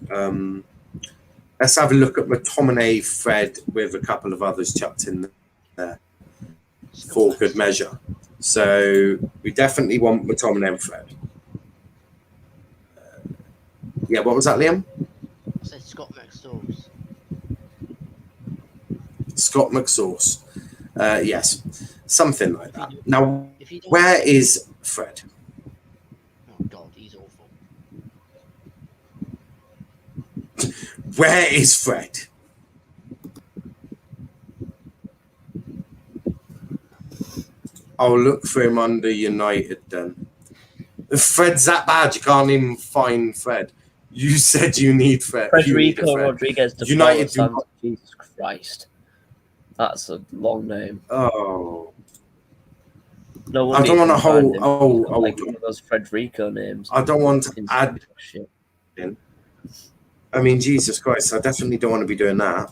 Let's have a look at McTominay, Fred, with a couple of others chucked in there for good measure. So we definitely want McTominay and Fred. Yeah, what was that, Liam? I said Scott McSauce. Scott McSauce. Yes, something like that. Now, where is Fred? Oh God, he's awful. Where is Fred? I'll look for him under United then. Fred's that bad, you can't even find Fred. You said you need Fred. Federico Rodriguez de United Paula, Jesus Christ. That's a long name. Oh. No I don't want to hold. Like one of those Federico names. I don't want to add in. I mean, Jesus Christ, I definitely don't want to be doing that.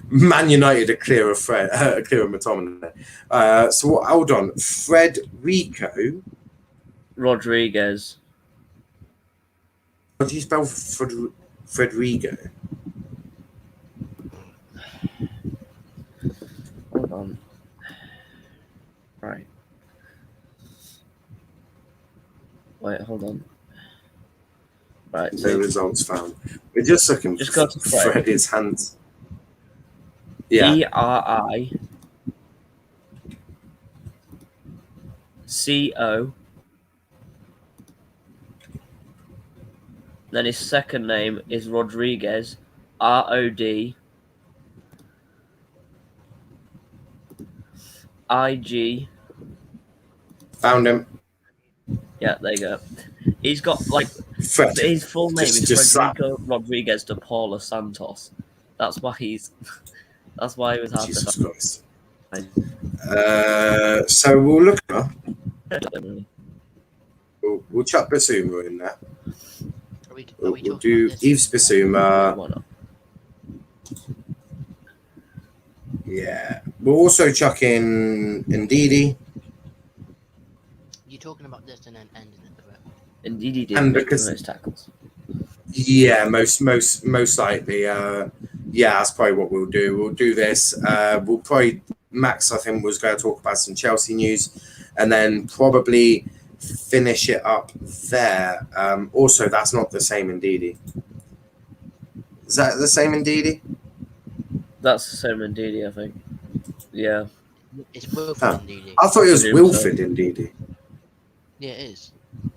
Man United are clear of Fred, clear of McTominay. So hold on, Federico Rodriguez. How do you spell Federico? Hold on. Right. Wait, hold on. Right, so No results found. We're just looking just for go to Fred. Freddy's hands. Yeah. ERICO. Then his second name is Rodriguez. ROD. IG. Found him. Yeah, there you go. He's got like Fred. his full name is slap. Federico Rodriguez de Paula Santos. That's why he's. That's why he was hard Jesus to Christ. So we'll look at We'll chuck Basuma in there. Are we We'll talking do about this? Yves Basuma. Why not? Yeah. We'll also chuck in Ndidi. You're talking about this and then ending it, correct? Indeed, he did And make because- the most tackles. Yeah, most likely. Yeah, that's probably what we'll do. We'll do this. We'll probably Max, I think, was going to talk about some Chelsea news, and then probably finish it up there. Also, that's not the same in Ndidi. Is that the same in Ndidi? That's the same in Didi, I think. Yeah. It's Wilfred Oh. indeed. I thought it was presume so. Wilfred in Ndidi. Yeah, it is.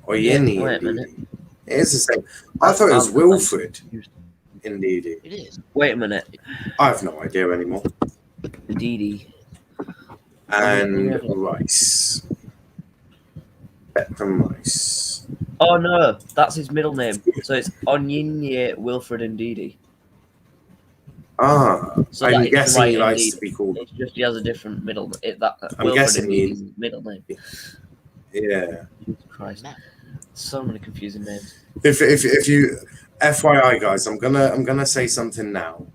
Or Yeah, Yeni wait a in minute. Ndidi. It is the same. I thought it was Wilfred in Ndidi. It is. Wait a minute. I have no idea anymore. Didi. And Yeah. Rice. Beckham Rice. Oh no, that's his middle name. So it's Onyinye Wilfred Ndidi. Ah, So I'm that is guessing right he likes indeed. to be called. It's just he has a different middle. I'm Wilfred guessing he- Ndidi's middle name. Yeah. Jesus Christ, Matt. so many confusing names. If you FYI guys, I'm gonna say something now.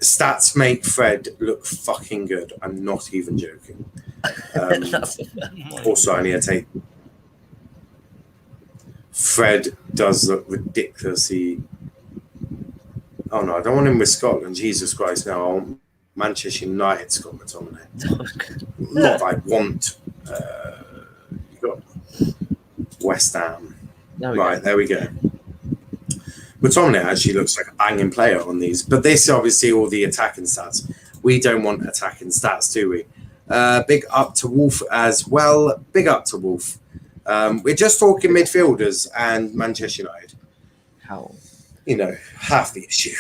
Stats make Fred look fucking good. I'm not even joking. That's the first one. Also, I need to take. Fred does look ridiculously. Oh no, I don't want him with Scotland. Jesus Christ! No, I want Manchester United Scotland on there. Not that I want. You got West Ham. Right, there we go. McTominay actually looks like a banging player on these, but this obviously all the attacking stats. We don't want attacking stats, do we? Big up to Wolf as well. Big up to Wolf. We're just talking midfielders and Manchester United. How? You know, half the issue.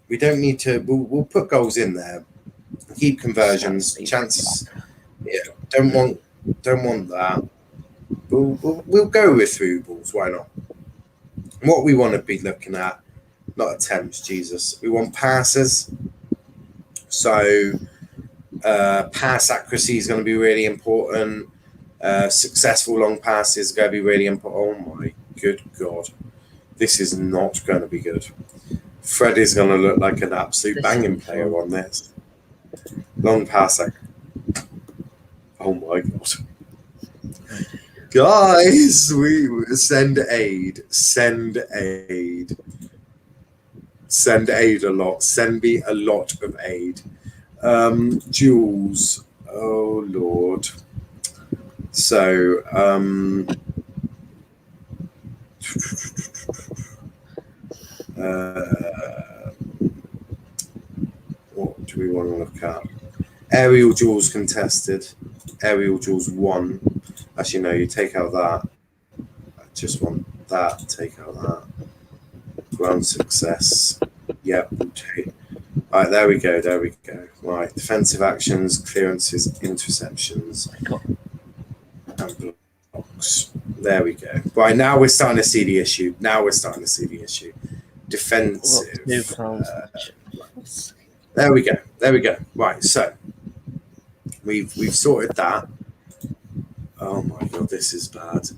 We don't need to. We'll put goals in there. Keep conversions, chances. Yeah, don't want that. We'll go with through balls. Why not? What we want to be looking at, not attempts. Jesus, we want passes. So pass accuracy is going to be really important. Successful long passes are going to be really important. Oh my good God, this is not going to be good. Fred is going to look like an absolute banging player on this. Long pass. Oh my God. Guys, we send aid a lot. Send me a lot of aid. Jules, oh Lord. So, what do we want to look at? Aerial duels contested. Aerial duels 1. Actually, no, you take out that. I just want that. Take out that. Ground success. Yep. Okay. All right, there we go. Right, defensive actions, clearances, interceptions, and blocks. There we go. Right, now we're starting to see the issue. Defensive. There we go. Right, so we've sorted that. Oh my God, this is bad.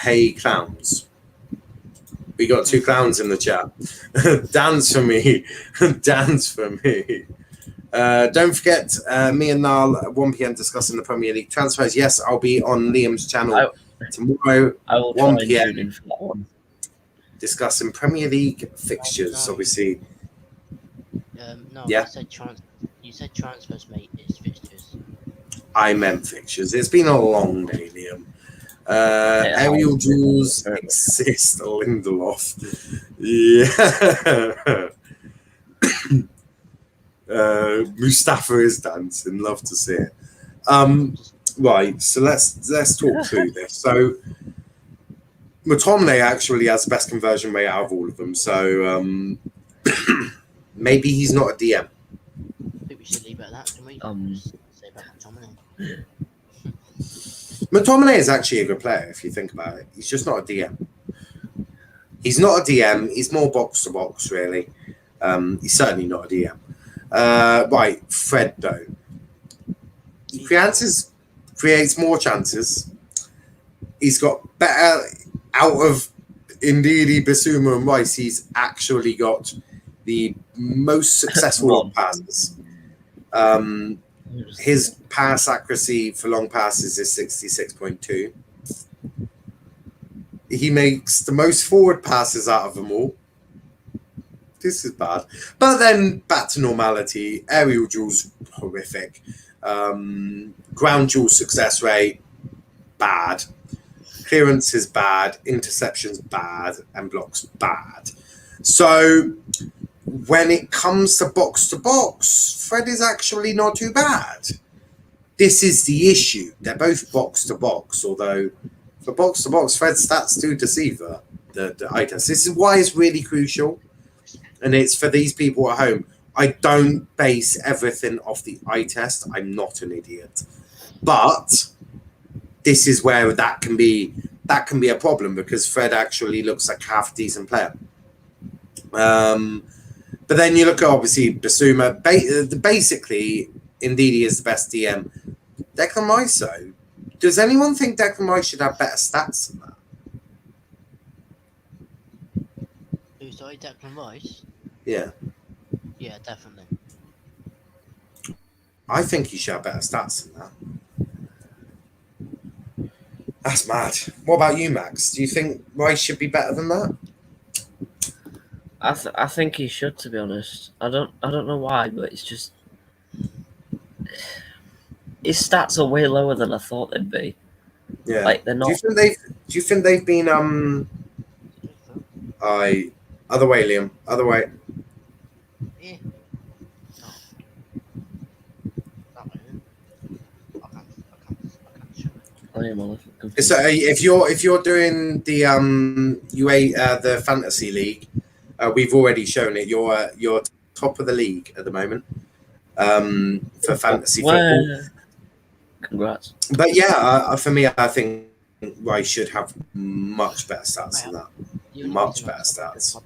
Hey, clowns. We got 2 clowns in the chat. Dance for me. Don't forget, me and Niall at 1 p.m. discussing the Premier League transfers. Yes, I'll be on Liam's channel tomorrow, I will 1 try p.m. and tune in for that one. discussing Premier League fixtures. Obviously, No, Yeah. you said transfers, mate. It's fixtures. I meant fixtures. It's been a long day, Liam. Aerial duels exist. Lindelof. Yeah. Mustafa is dancing. Love to see it. Right. So let's talk through this. So McTominay actually has the best conversion rate out of all of them. So maybe he's not a DM. I think we should leave it at that, can we? Just say about McTominay. McTominay is actually a good player if you think about it. He's just not a DM. He's not a DM. He's more box to box, really. He's certainly not a DM. Right, Fred though. creates more chances. He's got better out of Ndidi, Basuma, and Rice. He's actually got the most successful passes. His pass accuracy for long passes is 66.2. He makes the most forward passes out of them all. This is bad. But then back to normality. Aerial duels, horrific. Ground duel success rate, bad. Clearance is bad. Interceptions, bad. And blocks, bad. So when it comes to box, Fred is actually not too bad. This is the issue. They're both box to box, although for box to box, Fred's stats do deceive the eye test. This is why it's really crucial. And it's for these people at home. I don't base everything off the eye test. I'm not an idiot. But this is where that can be a problem, because Fred actually looks like half a decent player. But then you look at, obviously, Basuma. Basically, Ndidi is the best DM. Declan Rice, though. Does anyone think Declan Rice should have better stats than that? Who, sorry, Declan Rice? Yeah. Yeah, definitely. I think he should have better stats than that. That's mad. What about you, Max? Do you think Rice should be better than that? I think he should, to be honest. I don't know why, but it's just his stats are way lower than I thought they'd be. Yeah. Like, they're not. Do you think they've been other way, Liam. Other way. Yeah. No. That way. I can't show it. I am all confused. So if you're doing the the fantasy league, we've already shown it. You're top of the league at the moment for fantasy football. Congrats. But yeah, for me, I think Rice should have much better stats than that. Much better stats.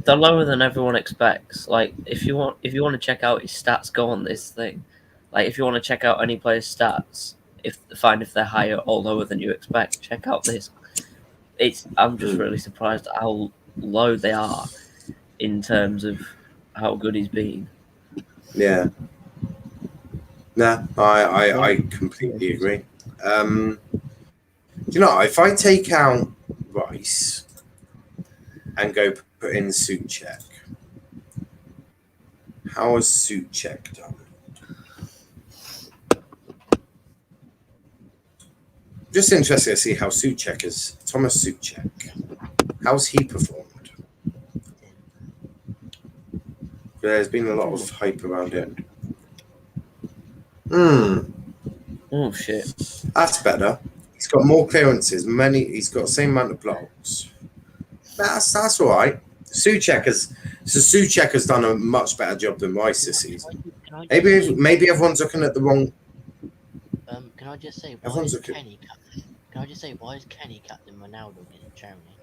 They're lower than everyone expects. Like, if you want to check out his stats, go on this thing. Like, if you want to check out any player's stats, if they're higher or lower than you expect, check out this. I'm just really surprised at how low they are in terms of how good he's been. Yeah. No, I completely agree. You know, if I take out Rice and go put in Souček, how has Souček done? Just interested to see how Thomas Souček, how's he performed? There's been a lot of hype around him. Oh shit! That's better. He's got more clearances. He's got the same amount of blocks. That's all right. Souček has done a much better job than Rice this season. Maybe everyone's looking at the wrong. Can I just say Everyone's why is Kenny captain Ronaldo in Germany?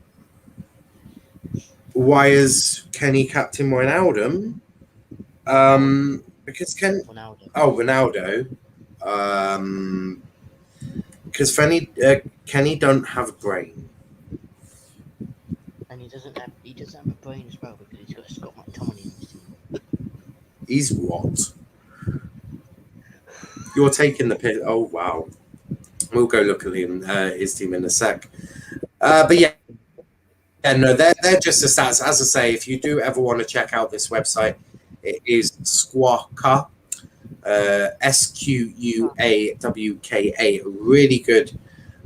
Why is Kenny captain Wijnaldum? Because Ronaldo. Oh, Ronaldo. Because Kenny don't have a brain. And he doesn't have a brain as well, because he's got Scott McTominay in his team. He's what? You're taking the piss. Oh wow. We'll go look at his team in a sec. But yeah. Yeah, no, they're just the stats. As I say, if you do ever want to check out this website, it is Squawka, SQUAWKA. Really good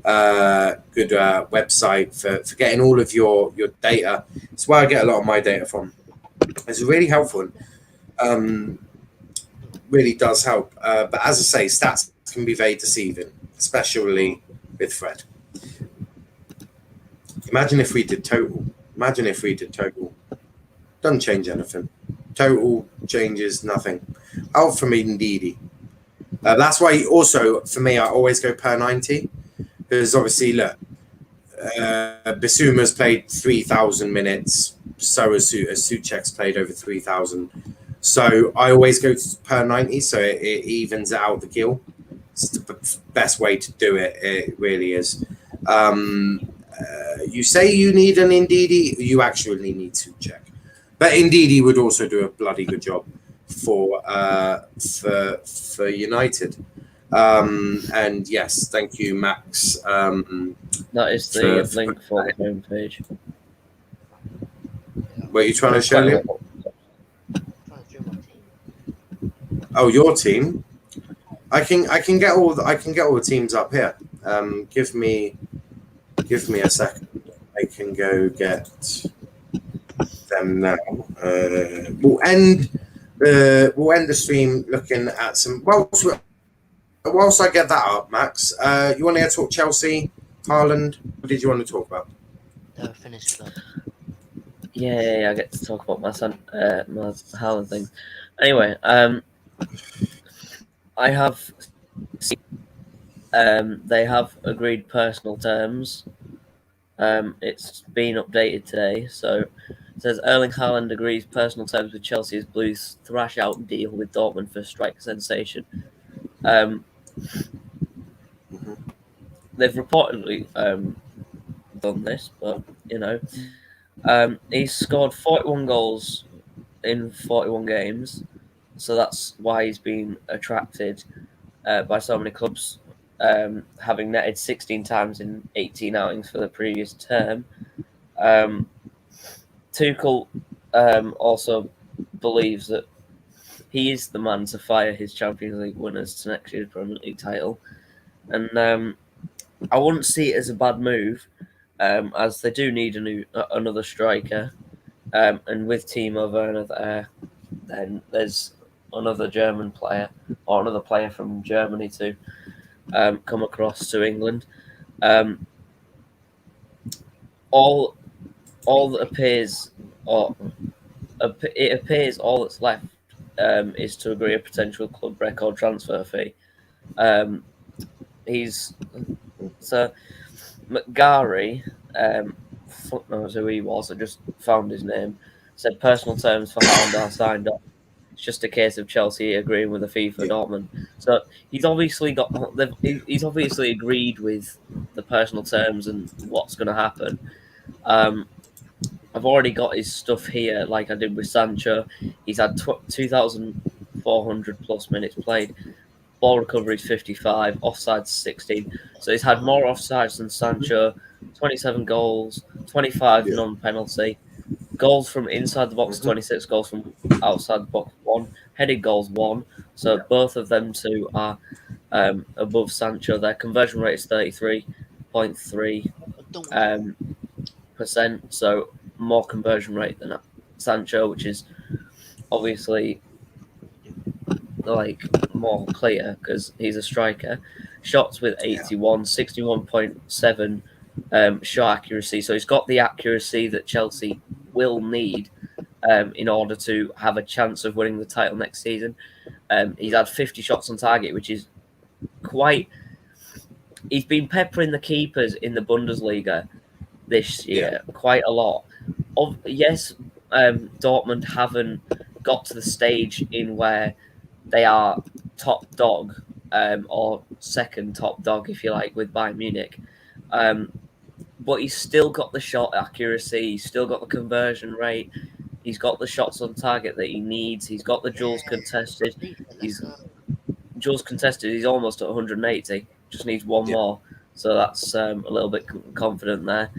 website for getting all of your data. It's where I get a lot of my data from. It's really helpful. Really does help. But as I say, stats can be very deceiving, especially with Fred. Imagine if we did total. Doesn't change anything. Total changes nothing. Out for me, Ndidi. That's why also, for me, I always go per 90. Because obviously, look, Basuma's played 3,000 minutes. So has Souček's played over 3,000. So I always go per 90, so it evens out the gill. It's the best way to do it. It really is. You say you need an Ndidi. You actually need to check, but Ndidi would also do a bloody good job for United. And yes, thank you, Max. That is the link for the homepage. What are you trying to show me? Trying to show my team. Oh, your team. I can get all the teams up here. Give me a second. I can go get them now. We'll end the stream looking at some. Whilst I get that up, Max, you want to talk Chelsea, Haaland? What did you want to talk about? Finished club. Yeah, I get to talk about my Haaland thing. Anyway, I have seen, they have agreed personal terms. It's been updated today, so it says Erling Haaland agrees personal terms with Chelsea as Blues thrash out deal with Dortmund for striker sensation. They've reportedly done this, but he's scored 41 goals in 41 games, so that's why he's been attracted by so many clubs, having netted 16 times in 18 outings for the previous term. Tuchel also believes that he is the man to fire his Champions League winners to next year's Premier League title, and I wouldn't see it as a bad move, as they do need another striker, and with Timo Werner there, then there's another German player or another player from Germany to come across to England. All that appears, it appears all that's left is to agree a potential club record transfer fee. So McGarry, fuck knows who he was. I just found his name. Said personal terms for Haaland are signed up. It's just a case of Chelsea agreeing with the fee for Dortmund. So he's obviously he's obviously agreed with the personal terms and what's going to happen. I've already got his stuff here, like I did with Sancho. He's had 2,400 plus minutes played. Ball recovery is 55, offsides 16. So he's had more offsides than Sancho. 27 goals, 25 non-penalty. Goals from inside the box, 26 goals from outside the box, 1. Headed goals, 1. So both of them two are above Sancho. Their conversion rate is 33.3%. So more conversion rate than Sancho, which is obviously like more clear because he's a striker. Shots with 81, 61.7 shot accuracy. So he's got the accuracy that Chelsea will need in order to have a chance of winning the title next season. He's had 50 shots on target, which is quite. He's been peppering the keepers in the Bundesliga this year quite a lot. Dortmund haven't got to the stage in where they are top dog or second top dog, if you like, with Bayern Munich. But he's still got the shot accuracy. He's still got the conversion rate. He's got the shots on target that he needs. He's got the duels contested. He's almost at 180. Just needs one more. So that's a little bit confident there.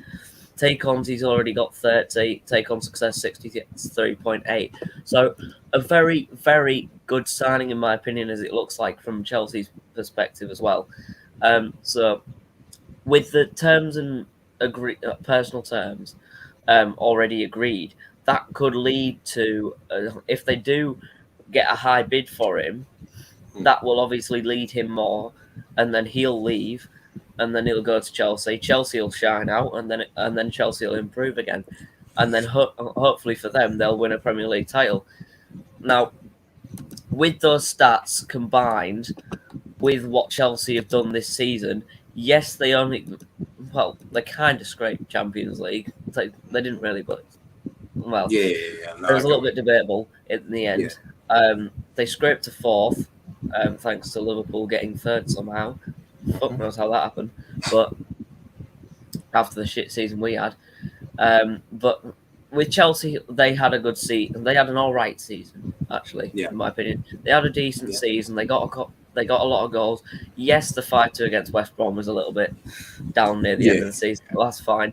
Take-ons, he's already got 30. Take-on success, 63.8. So a very, very good signing, in my opinion, as it looks like from Chelsea's perspective as well. So with the terms and personal terms already agreed, that could lead to, if they do get a high bid for him, that will obviously lead him more, and then he'll leave. And then he'll go to Chelsea. Chelsea will shine out, and then Chelsea will improve again, and then hopefully for them they'll win a Premier League title. Now, with those stats combined with what Chelsea have done this season, yes, they kind of scraped Champions League. They didn't really, but No, it was a little bit debatable in the end. They scraped to 4th. thanks to Liverpool getting third somehow. Fuck knows how that happened, but after the shit season we had. But with Chelsea, they had a good season. They had an all right season, actually, Yeah. in my opinion. They had a decent Yeah. season. They got a lot of goals. Yes, the 5-2 against West Brom was a little bit down near the end of the season, but that's fine.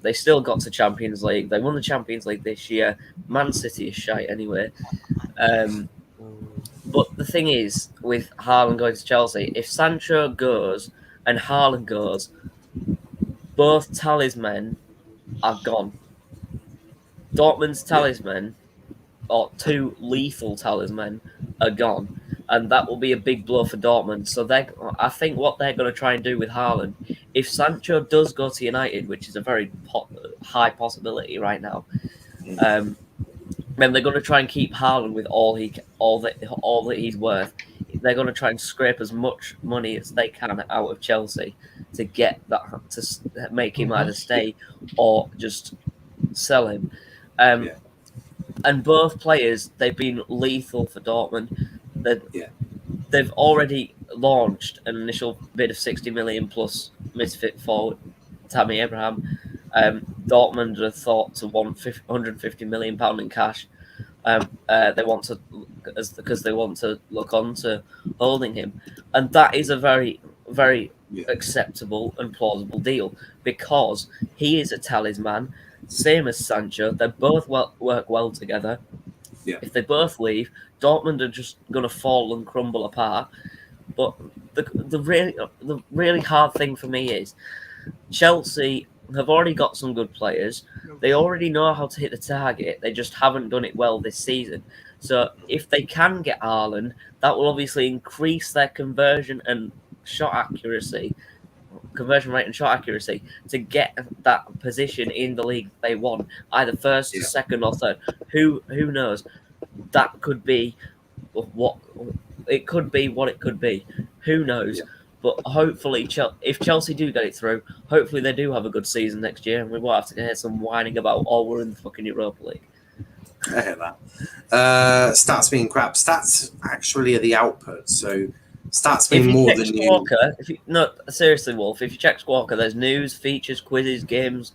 They still got to Champions League. They won the Champions League this year. Man City is shite anyway. But the thing is, with Haaland going to Chelsea, if Sancho goes and Haaland goes, both talismen are gone. Dortmund's talisman, or two lethal talismen, are gone. And that will be a big blow for Dortmund. So I think what they're going to try and do with Haaland, if Sancho does go to United, which is a very high possibility right now, then they're going to try and keep Haaland with all that he's worth. They're going to try and scrape as much money as they can out of Chelsea to get that, to make him either stay or just sell him. And both players, they've been lethal for Dortmund. They've already launched an initial bid of 60 million plus misfit forward Tammy Abraham. Dortmund are thought to want £150 million in cash. They want to, because they want to look on to holding him, and that is a very, very acceptable and plausible deal because he is a talisman, same as Sancho. They both work well together. Yeah. If they both leave, Dortmund are just going to fall and crumble apart. But the really hard thing for me is Chelsea have already got some good players. They already know how to hit the target. They just haven't done it well this season. So if they can get Haaland, that will obviously increase their conversion rate and shot accuracy to get that position in the league they want, either first, second, or third. Who knows? That could be what it could be. Who knows? But hopefully, if Chelsea do get it through, hopefully they do have a good season next year, and we won't have to hear some whining about, we're in the fucking Europa League. I hear that. Stats being crap. Stats actually are the output, so stats mean more than Squawker, seriously, Wolf, if you check Squawker, there's news, features, quizzes, games,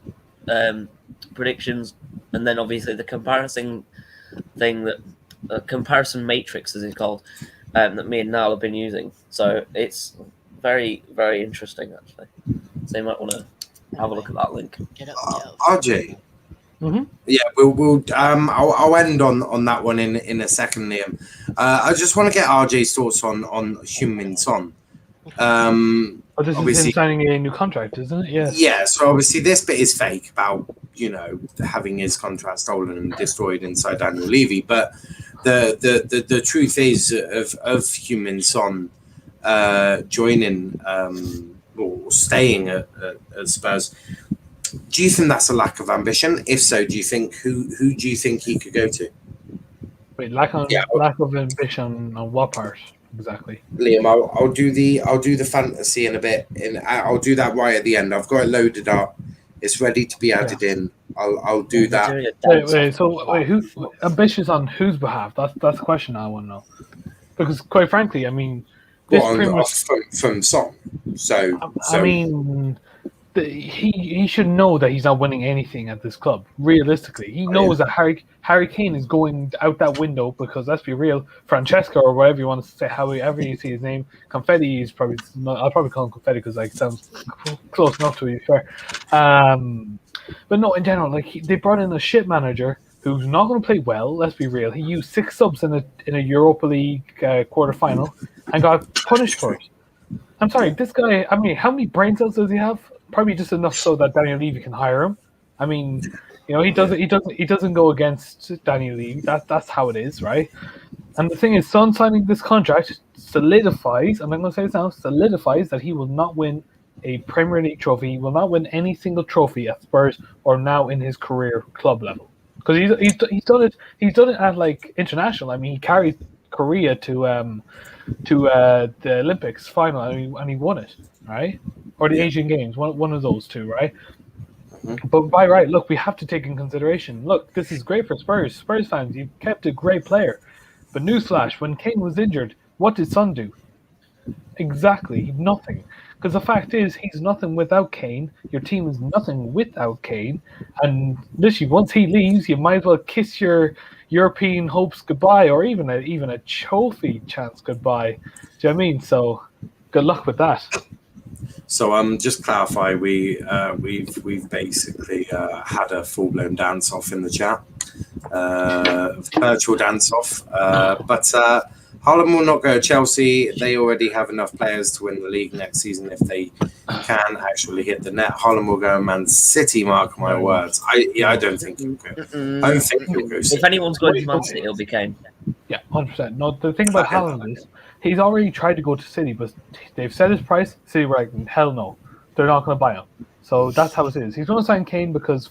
predictions, and then obviously the comparison thing comparison matrix, as it's called, that me and Niall have been using. So it's very, very interesting, actually. So you might want to have a look at that link. RJ. Mm-hmm. Yeah, we'll I'll end on that one in a second, Liam. I just want to get RJ's thoughts on Heung-min Son. This is him signing a new contract, isn't it? Yes. Yeah, so obviously this bit is fake about, having his contract stolen and destroyed inside Daniel Levy, but the truth is of Heung-min Son joining or staying at Spurs. Do you think that's a lack of ambition? If so, do you think who do you think he could go to? Wait, lack of ambition on what part exactly? Liam, I'll do the fantasy in a bit, and I'll do that right at the end. I've got it loaded up. It's ready to be added in. I'll do that. Wait, who's ambitious on whose behalf? That's the question I want to know. Because quite frankly, I mean, from Son. So I mean, he should know that he's not winning anything at this club. Realistically, he knows that Harry Kane is going out that window because, let's be real, Francesco or whatever you want to say, however you see his name, Confetti is probably not, I'll probably call him Confetti because it sounds close enough to be fair. But no, in general, they brought in a shit manager who's not going to play well. Let's be real. He used 6 subs in a Europa League quarter-final and got punished for it. I'm sorry, this guy. I mean, how many brain cells does he have? Probably just enough so that Daniel Levy can hire him. I mean, he doesn't go against Daniel Levy. That's how it is, right? And the thing is, Son signing this contract solidifies, and I'm going to say this now, solidifies that he will not win a Premier League trophy. He will not win any single trophy at Spurs or now in his career club level. Because he's done it. He's done it at international. I mean, he carried Korea to the Olympics final, and he won it, right? Or the Asian Games, one of those two, right? Mm-hmm. But by right, look, we have to take in consideration. Look, this is great for Spurs. Spurs fans, you've kept a great player. But newsflash, when Kane was injured, What did Son do? Exactly nothing. Because the fact is, he's nothing without Kane. Your team is nothing without Kane. And literally, once he leaves, you might as well kiss your European hopes goodbye, or even a trophy chance goodbye. Do you know what I mean? So, good luck with that. So just clarify, we've basically had a full blown dance off in the chat, virtual dance off. But Haaland will not go to Chelsea. They already have enough players to win the league next season if they can actually hit the net. Haaland will go to Man City. Mark my words. I don't think he'll go. I don't think he'll go. If anyone's going to Man City, it'll be Kane. Yeah, 100%. No, the thing about Haaland is he's already tried to go to City, but they've set his price. City were like, hell no, they're not going to buy him. So that's how it is. He's going to sign Kane because,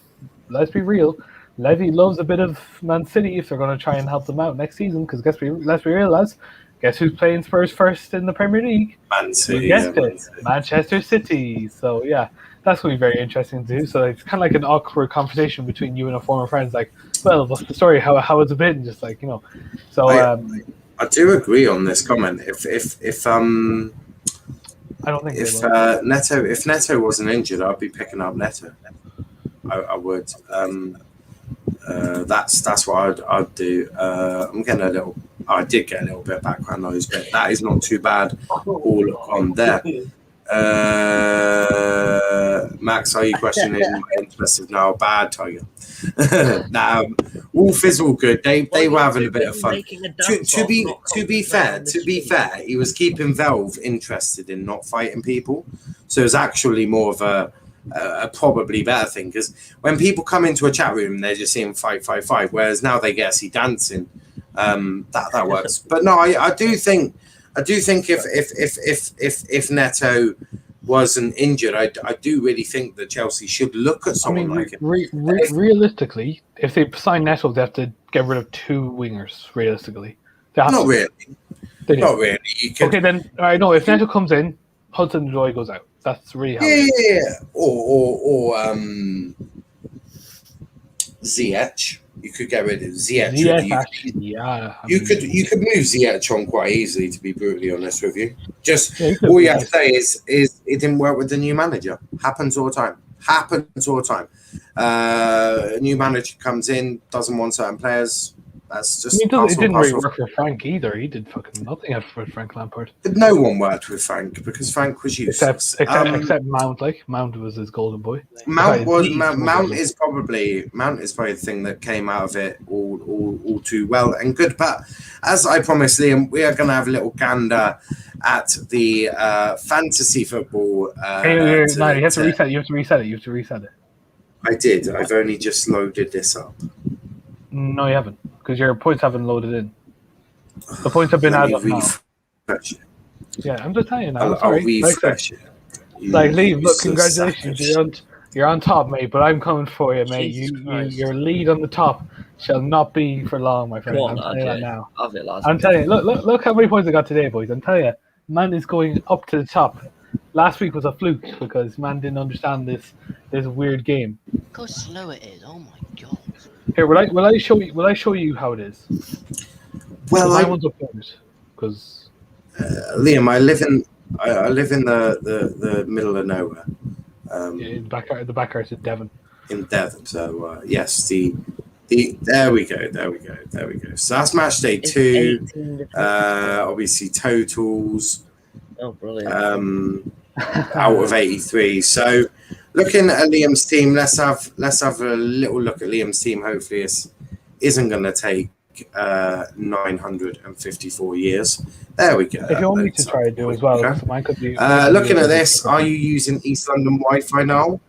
let's be real, Levy loves a bit of Man City if they're going to try and help them out next season. Because let's be real, lads. Guess who's playing Spurs first in the Premier League? Man City. You guessed it, Manchester City. So yeah, that's going to be very interesting to do. So it's kind of like an awkward conversation between you and a former friend. Like, well, what's the story? How has it been? Just like, you know. So I do agree on this comment. If I don't think if Neto wasn't injured, I'd be picking up Neto. I would. That's what I'd do. I'm getting a little. I did get a little bit of background noise, but that is not too bad. All on there. Max, are you questioning my interest of now bad Tiger? Nah, Wolf is all good. They were having a bit of fun. To be fair, he was keeping Valve interested in not fighting people, so it was actually more of a probably better thing, because when people come into a chat room, they're just seeing fight, whereas now they get to see dancing. That works. But no, I do think if Neto wasn't injured, I do really think that Chelsea should look at someone like him. Realistically, if they sign Neto, they have to get rid of two wingers. Realistically, not really. Not really. Okay, then I know if Neto comes in, Hudson-Odoi goes out. That's really how. Yeah. Or Ziyech. You could get rid of Ziyech. You could move Ziyech on quite easily, to be brutally honest with you. Just all you have to say is it didn't work with the new manager. Happens all the time. A new manager comes in, doesn't want certain players. That's just. It didn't really work for Frank either. He did fucking nothing for Frank Lampard. But no one worked with Frank because Frank was useless. Except Mount. Like Mount was his golden boy. Mount is probably the thing that came out of it all too well and good. But as I promised Liam, we are going to have a little gander at the fantasy football. You have to reset. You have to reset it. I did. I've only just loaded this up. No, you haven't, because your points haven't loaded in. The points have been added up now. Yeah, I'm just telling you now. I'll refresh it. Like, Liam, look, congratulations. You're on top, mate, but I'm coming for you, mate. Your lead on the top shall not be for long, my friend. I'm telling you that now. I'm telling you, look how many points I got today, boys. I'm telling you, man is going up to the top. Last week was a fluke because man didn't understand this weird game. Look how slow it is. Oh my god. Here, will I show you how it is? Well, I want to pause because Liam, I live in the middle of nowhere. In the backyard of Devon. In Devon, so yes, there we go. So that's match day 2. Obviously totals. Oh, brilliant. Out of 83. So looking at Liam's team, let's have a little look at Liam's team. Hopefully this isn't going to take 954 years. There we go. If you want me to try to do as well, okay. mine could be. Looking at this, are you using East London Wi-Fi now?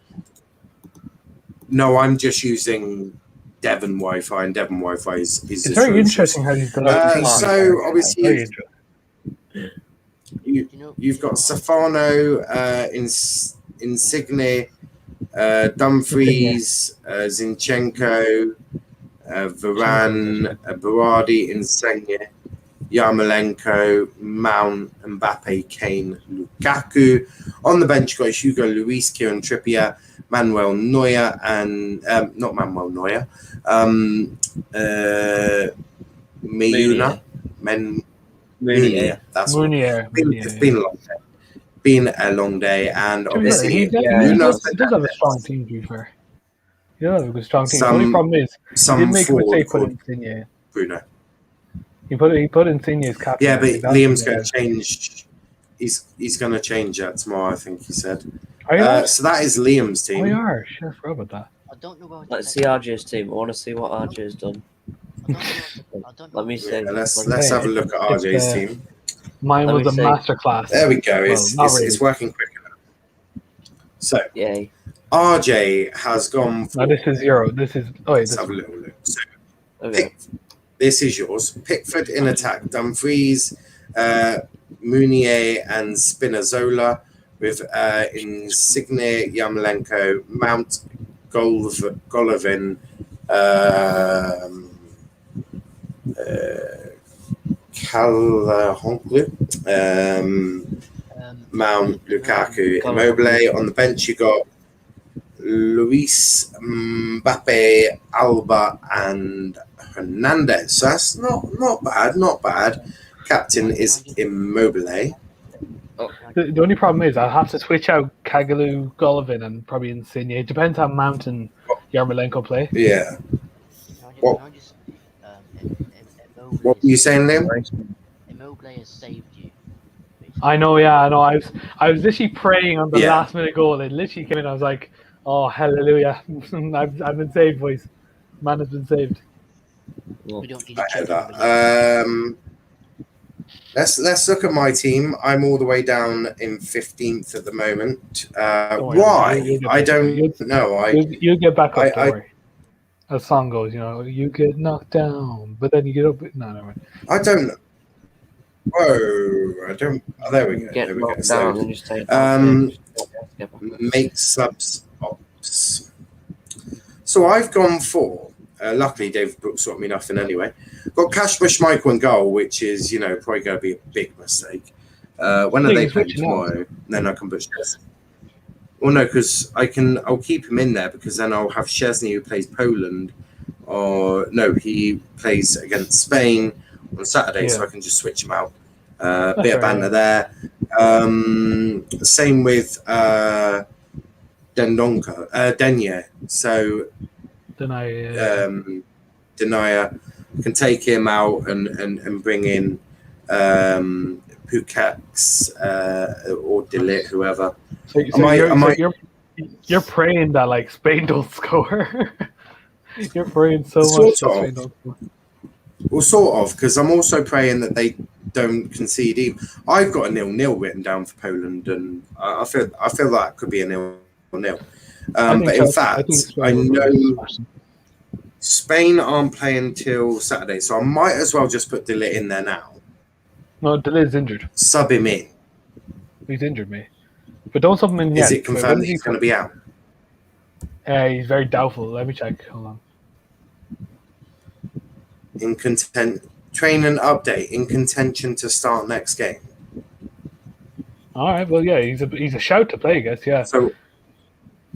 No, I'm just using Devon Wi-Fi, and Devon Wi-Fi is it's very interesting how he's done. So obviously, you've got Stefano, Insigne, Dumfries, Zinchenko, Varane, Berardi, Insigne, Yarmolenko, Mount, Mbappe, Kane, Lukaku. On the bench, you've got Hugo Lloris, Kieran Trippier, Manuel Neuer, and not Manuel Neuer, Mooney. That's what. Munier. It's been a long day. Been a long day, and To be fair, obviously he Nuno does have a strong team, to be fair. He does have a good strong team. The only some problem is he some did make a forward mistake called putting Insigne. Bruno. He put Insigne as captain. Yeah, I but think that's Liam's the- going to change. He's going to change that tomorrow. I think he said. Are you not? So that is Liam's Oh, team. you are. Shit, I forgot about that. I don't know where. Let's see RJ's team. I want to see what RJ's done. I don't know. Let me see. Yeah, let's Hey, have a look at it's, RJ's team. Mine Let was me a see. masterclass. There we go. Well, It's, not it's, really. it's working quicker now. So Yay. RJ has gone for. No, this is zero. This is. Oh, wait, Let's this have a one. little look. So Okay. this is yours. Pickford in attack. Dumfries, Mounier, and Spinazzola with Insigne, Yarmolenko, Mount, Golovin, Calahoglu, Mount, Lukaku, Immobile. On the bench, you got Luis, Mbappe, Alba, and Hernandez. So that's not bad, not bad. Captain is Immobile. The only problem is I'll have to switch out Kagalu, Golovin, and probably Insigne. It depends how Mount and Yarmolenko play. Yeah. What Immobile were you saying, Liam? Immobile has saved you. I know, yeah, I know. I was literally praying on the Yeah. last minute goal. It literally came in. I was like, "Oh, hallelujah! I've been saved, boys. Man has been saved." We don't need I to heard check that. Let's look at my team. I'm all the way down in 15th at the moment. Don't worry, Why? you'll get I back. don't know. You'll get back up. I- Don't worry. As the song goes, you get knocked down, but then you get up. No, never mind. I don't know. Whoa! I don't. Oh, there we go. Get There we go. knocked So, down and just take make subs ops. So I've gone for. Luckily, David Brooks got me nothing anyway. Got Kasper Schmeichel in goal, which is probably going to be a big mistake. When are they playing tomorrow? Then I can put Szczesny. Well, no, because I'll keep him in there because then I'll have Szczesny who plays Poland, or no, he plays against Spain on Saturday, so I can just switch him out. Bit of banter there. Same with Denye. So Denier can take him out and bring in Pukax or Delit, whoever. So you're praying that like Spain don't score. You're praying so much that Spain don't score. Well, sort of, because I'm also praying that they don't concede. I've got a 0-0 written down for Poland, and I feel that could be a 0-0. But in fact, I know Spain aren't playing till Saturday, so I might as well just put Delit in there now. No, Delit's injured. Sub him in. He's injured, mate. But don't sub him in yet. Is it confirmed that he's going to be out? He's very doubtful. Let me check. Hold on. Training update in contention to start next game. All right. Well, yeah, he's a shout to play, I guess. Yeah. So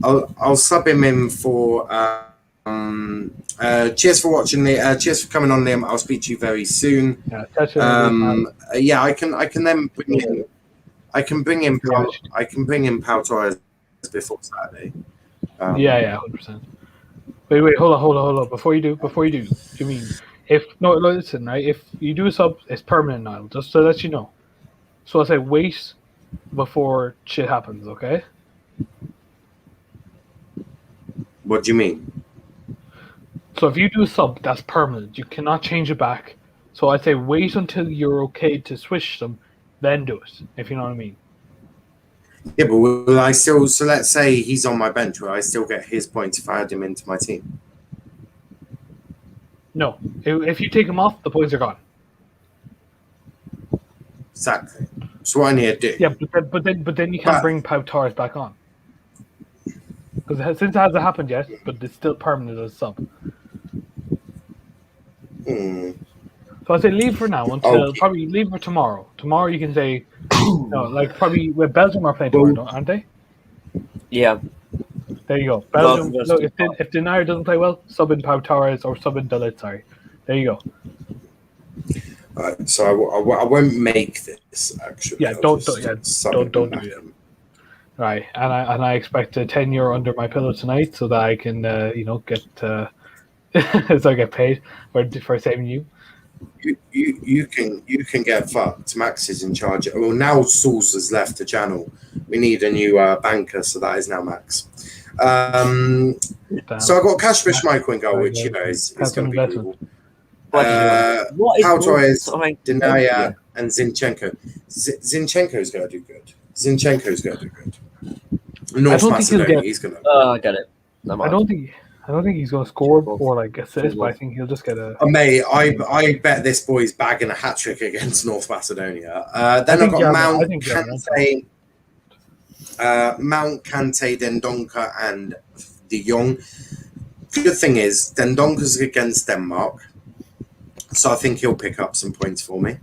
I'll sub him in for. Cheers for watching. Cheers for coming on, Liam. I'll speak to you very soon. Yeah. I can then bring in. I can bring in Pau Torres before Saturday. Yeah, 100%. Wait, hold on. Before you do, you mean listen, right? If you do a sub, it's permanent now. Just to let you know. So I say wait before shit happens, okay? What do you mean? So if you do a sub, that's permanent. You cannot change it back. So I say wait until you're okay to switch them, then do it. If you know what I mean. Yeah, but will I still? So let's say he's on my bench. Will I still get his points if I add him into my team? No. If you take him off, the points are gone. Exactly. So what I need to do. Yeah, but then you can't bring Pau Torres back on. Because since it hasn't happened yet, but it's still permanent as a sub. So I say leave for now until probably leave for tomorrow. Tomorrow you can say, probably Belgium are playing tomorrow, aren't they? Yeah. There you go. Belgium. Look, if Denier doesn't play well, sub in Pau Torres or sub in Dalit. Sorry. There you go. Right, so I won't make this actually. Yeah, I'll don't just don't summon do back it. in. Right, and I expect a 10 euro under my pillow tonight so that I can get so I get paid for saving you. You can get fucked. Max is in charge. Well, now Sauls has left the channel. We need a new banker, so that is now Max. Damn. So I got Kasper Schmeichel in goal, which is Have some going to be investment. brutal. What is Pau Torres, sorry, Denaya, and Zinchenko. Zinchenko's going to do good. Zinchenko's going to do good. North don't think he'll Macedonia, get- he's going to. Oh, I get it. No, I don't think he's going to score or like assist, but I think he'll just get a. Mate, I bet this boy's bagging a hat trick against North Macedonia. Then I've got Mount, Kante, Dendonka, and De Jong. Good thing is, Dendonka's against Denmark, so I think he'll pick up some points for me.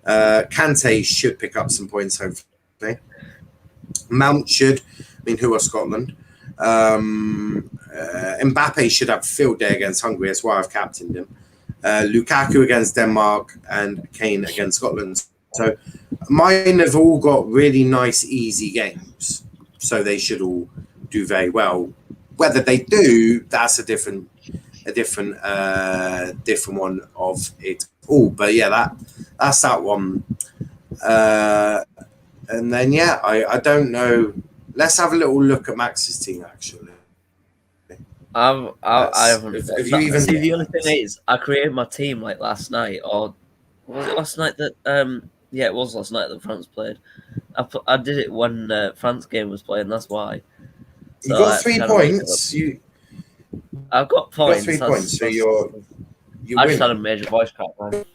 Kante should pick up some points, hopefully. Mount should. I mean, who are Scotland? Mbappe should have a field day against Hungary. That's why I've captained him. Lukaku against Denmark and Kane against Scotland. So mine have all got really nice, easy games. So they should all do very well. Whether they do, that's a different one of it all. But yeah, that's that one. And then I don't know. Let's have a little look at Max's team actually. I haven't. If you even See, the only thing is, I created my team like last night, or was it last night that? Yeah, it was last night that France played. I did it when France game was playing. That's why. So you got 3 points. I've got points. You got 3 points. So you I win. just had a major voice crack. Man.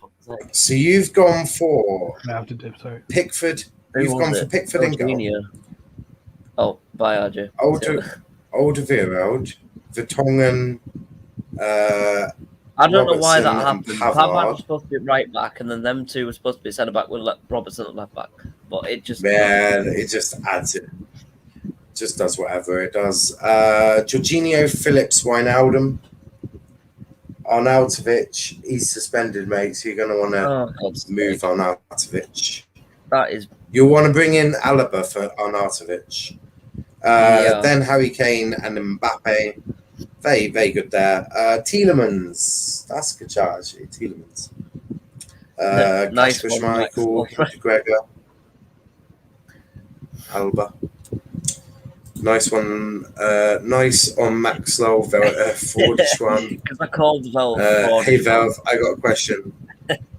So you've gone for I have to dip. Sorry. Pickford. You've gone for Pickford and goal. Oh, bye, RJ. Alderweireld, Vertonghen. I don't know why that Robertson happened. Pavard was supposed to be right back, and then them two were supposed to be centre back with Robertson at left back. But it just it just adds it. Just does whatever it does. Jorginho, Phillips, Wijnaldum, Arnautovic. He's suspended, mate. So you're going to want to move Arnautovic. That is. You'll want to bring in Alaba for Arnautovic. Then Harry Kane and Mbappe. Very, very good there. Tielemans. That's a good shot, actually. Tielemans. Nice Kasper Schmeichel, Gregor. Alba. Nice one. Nice on Max Lowe, Fordish one. Because I called Velv. Hey, Velv, I got a question.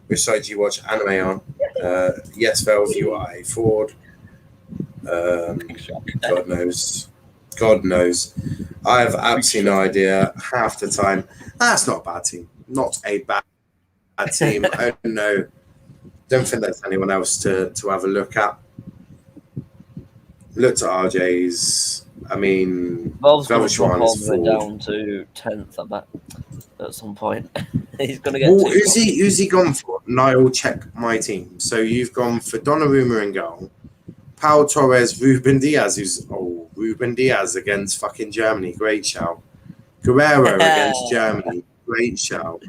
Which side do you watch anime on? Yes, Velv, you are a Ford. God knows. God knows. I have absolutely no idea. Half the time, that's not a bad team. Not a bad team. I don't know. Don't think there's anyone else to have a look at. Looked at RJ's. I mean, Velv's going to drop all is the way Ford. down to 10th, I bet, at some point. He's going to get. Well, who's he gone for? And I will check my team. So you've gone for Donnarumma in goal. Pau Torres, Ruben Diaz, Ruben Diaz against fucking Germany, great shout. Guerrero against Germany, great shout.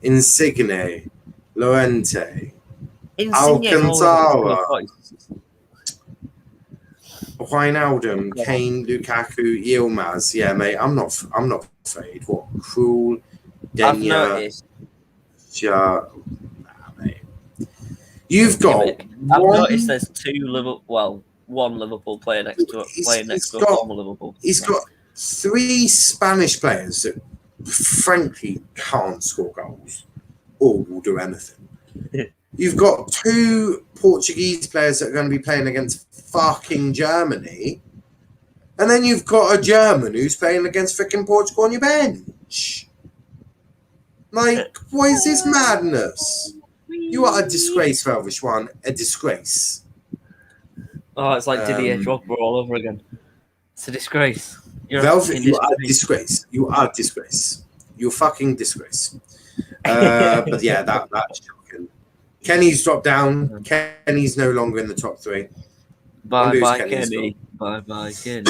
Insigne, Llorente, Alcantara, Wijnaldum, Kane, Lukaku, Yilmaz. Yeah, mate, I'm not afraid. What cruel I've noticed. Mate. You've got. I've noticed there's one Liverpool player next to a former Liverpool. He's got 3 Spanish players that frankly can't score goals or will do anything. You've got 2 Portuguese players that are going to be playing against fucking Germany. And then you've got a German who's playing against freaking Portugal on your bench. Like, what is this madness? You are a disgrace, Velvish one. A disgrace. Oh, it's like Didier Drogba all over again. It's a disgrace. Velvet, you are a disgrace. You are a disgrace. You're fucking disgrace. But yeah, that's shocking. Kenny's dropped down. Kenny's no longer in the top 3. Bye, Kenny. Bye, Kenny.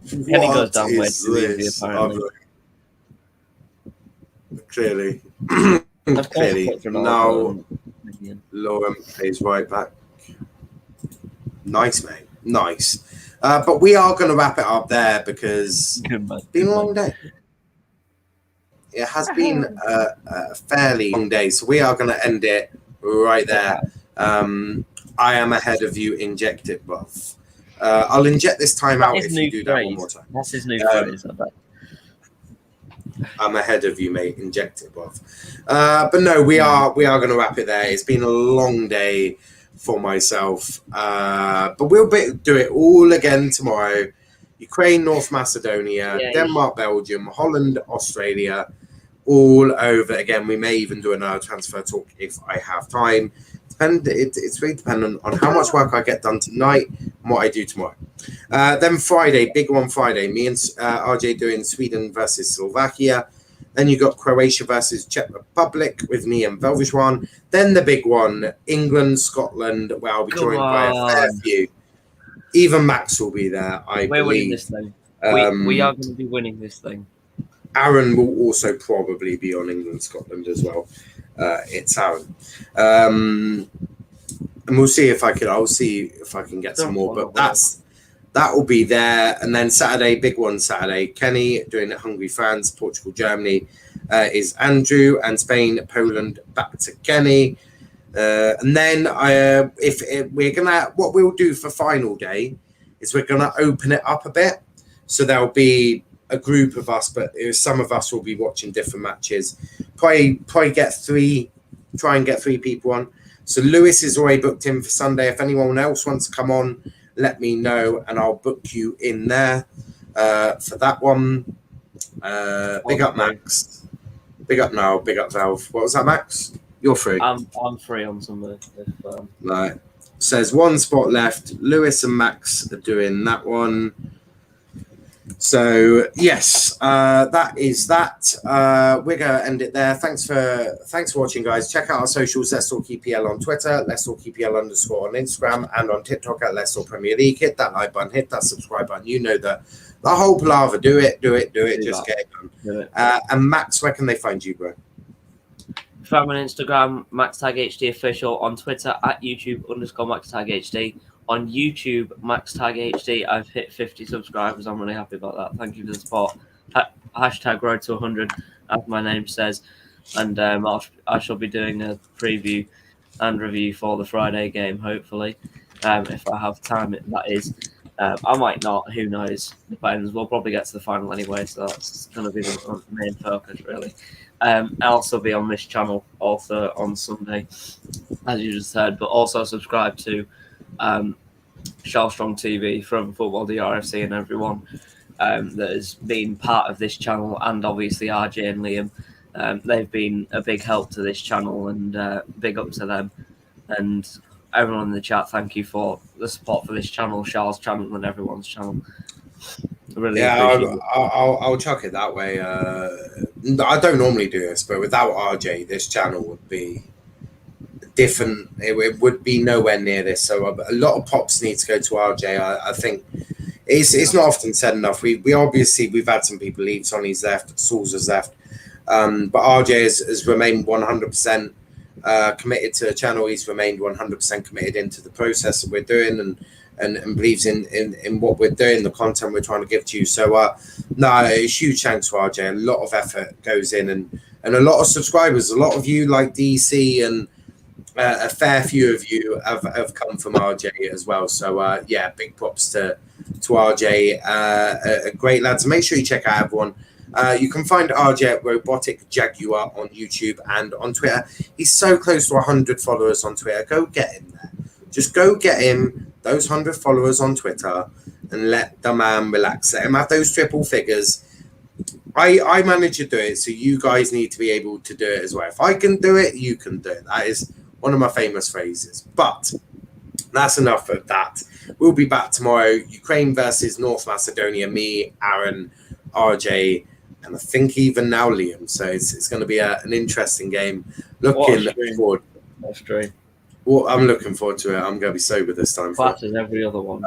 Kenny goes down way too easy, apparently. Clearly. Of course, Clearly. I put Ronaldo Now, and Minion. Lauren plays right back. Nice, mate. Nice. But we are going to wrap it up there because Good man. it's been a long day. It has been a fairly long day, so we are going to end it right there. I am ahead of you. Inject it, buff. I'll inject this time out if you do that one more time. That's his new phrase, I bet. I'm ahead of you, mate. Inject it, buff. But no, we are going to wrap it there. It's been a long day for myself, but we'll do it all again tomorrow. Ukraine, North Macedonia, Denmark, Belgium, Holland, Australia, all over again. We may even do another transfer talk if I have time. It's really dependent on how much work I get done tonight and what I do tomorrow. Then Friday, big one Friday. Me and RJ doing Sweden versus Slovakia. Then you got Croatia versus Czech Republic with me and Velvishwan. Then the big one, England, Scotland, where I'll be joined by a fair few. Even Max will be there, I We're believe. winning this thing. We are going to be winning this thing. Aaron will also probably be on England, Scotland as well. It's Aaron. And we'll see if I'll see if I can get some more, but that will be there. And then Saturday, big one Saturday, Kenny doing it, Hungary, France, Portugal, Germany is Andrew, and Spain, Poland, back to Kenny. And then what we'll do for final day is we're gonna open it up a bit. So there'll be a group of us, but some of us will be watching different matches. Probably try and get three people on. So Lewis is already booked in for Sunday. If anyone else wants to come on, let me know and I'll book you in there for that one. Big up Max. Big up Noel. Big up Valve. What was that, Max? You're free. I'm free on Sunday. Right. Says one spot left. Lewis and Max are doing that one. So yes, that is that. We're gonna end it there. Thanks for watching, guys. Check out our socials. Let's Talk EPL on Twitter. Let's Talk EPL _ on Instagram and on TikTok at Let's Talk Premier League. Hit that like button. Hit that subscribe button. You know the whole palaver. Do it. Just get it done. And Max, where can they find you, bro? Find me on Instagram, MaxTagHD official. On Twitter at YouTube _MaxTagHD. On YouTube, MaxTagHD. I've hit 50 subscribers. I'm really happy about that. Thank you for the support. Hashtag road to 100, as my name says. And I shall be doing a preview and review for the Friday game, hopefully. If I have time, that is. I might not. Who knows? Depends. We'll probably get to the final anyway, so that's going to be the main focus, really. I'll also be on this channel also on Sunday, as you just said, but also subscribe to Charles Strong TV from Football DRFC and everyone that has been part of this channel, and obviously RJ and Liam. They've been a big help to this channel, and big up to them. And everyone in the chat, thank you for the support for this channel, Charles' channel, and everyone's channel. Really appreciate it. I'll chuck it that way. I don't normally do this, but without RJ, this channel would be different. It would be nowhere near this. So a lot of props need to go to RJ. I think it's not often said enough. We obviously we've had some people leave. Sonny's left, Saul's has left, but RJ has remained 100% committed to the channel. He's remained 100% committed into the process that we're doing, and believes in what we're doing, the content we're trying to give to you. So a huge thanks to RJ. A lot of effort goes in, and a lot of subscribers. A lot of you like DC, and a fair few of you have come from RJ as well. So big props to RJ. A great lad. So make sure you check out everyone. You can find RJ at Robotic Jaguar on YouTube and on Twitter. He's so close to 100 followers on Twitter. Go get him there. Just go get him those 100 followers on Twitter and let the man relax. Let him have those triple figures. I managed to do it, so you guys need to be able to do it as well. If I can do it, you can do it. That is one of my famous phrases. But that's enough of that. We'll be back tomorrow. Ukraine versus North Macedonia. Me, Aaron, RJ, and I think even now Liam. So it's going to be an interesting game. Looking forward. That's true. Well, I'm looking forward to it. I'm going to be sober this time. Flat as every other one.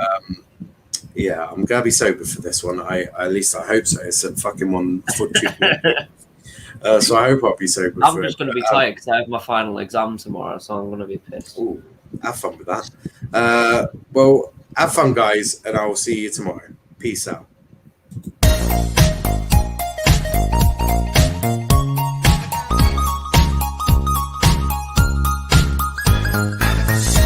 Yeah, I'm going to be sober for this one. At least I hope so. It's a fucking 1 foot 2. So I hope I'll be sober. I'm for just it. going to be tired because I have my final exam tomorrow, so I'm going to be pissed. Ooh, have fun with that. Well, have fun, guys, and I will see you tomorrow. Peace out. Thank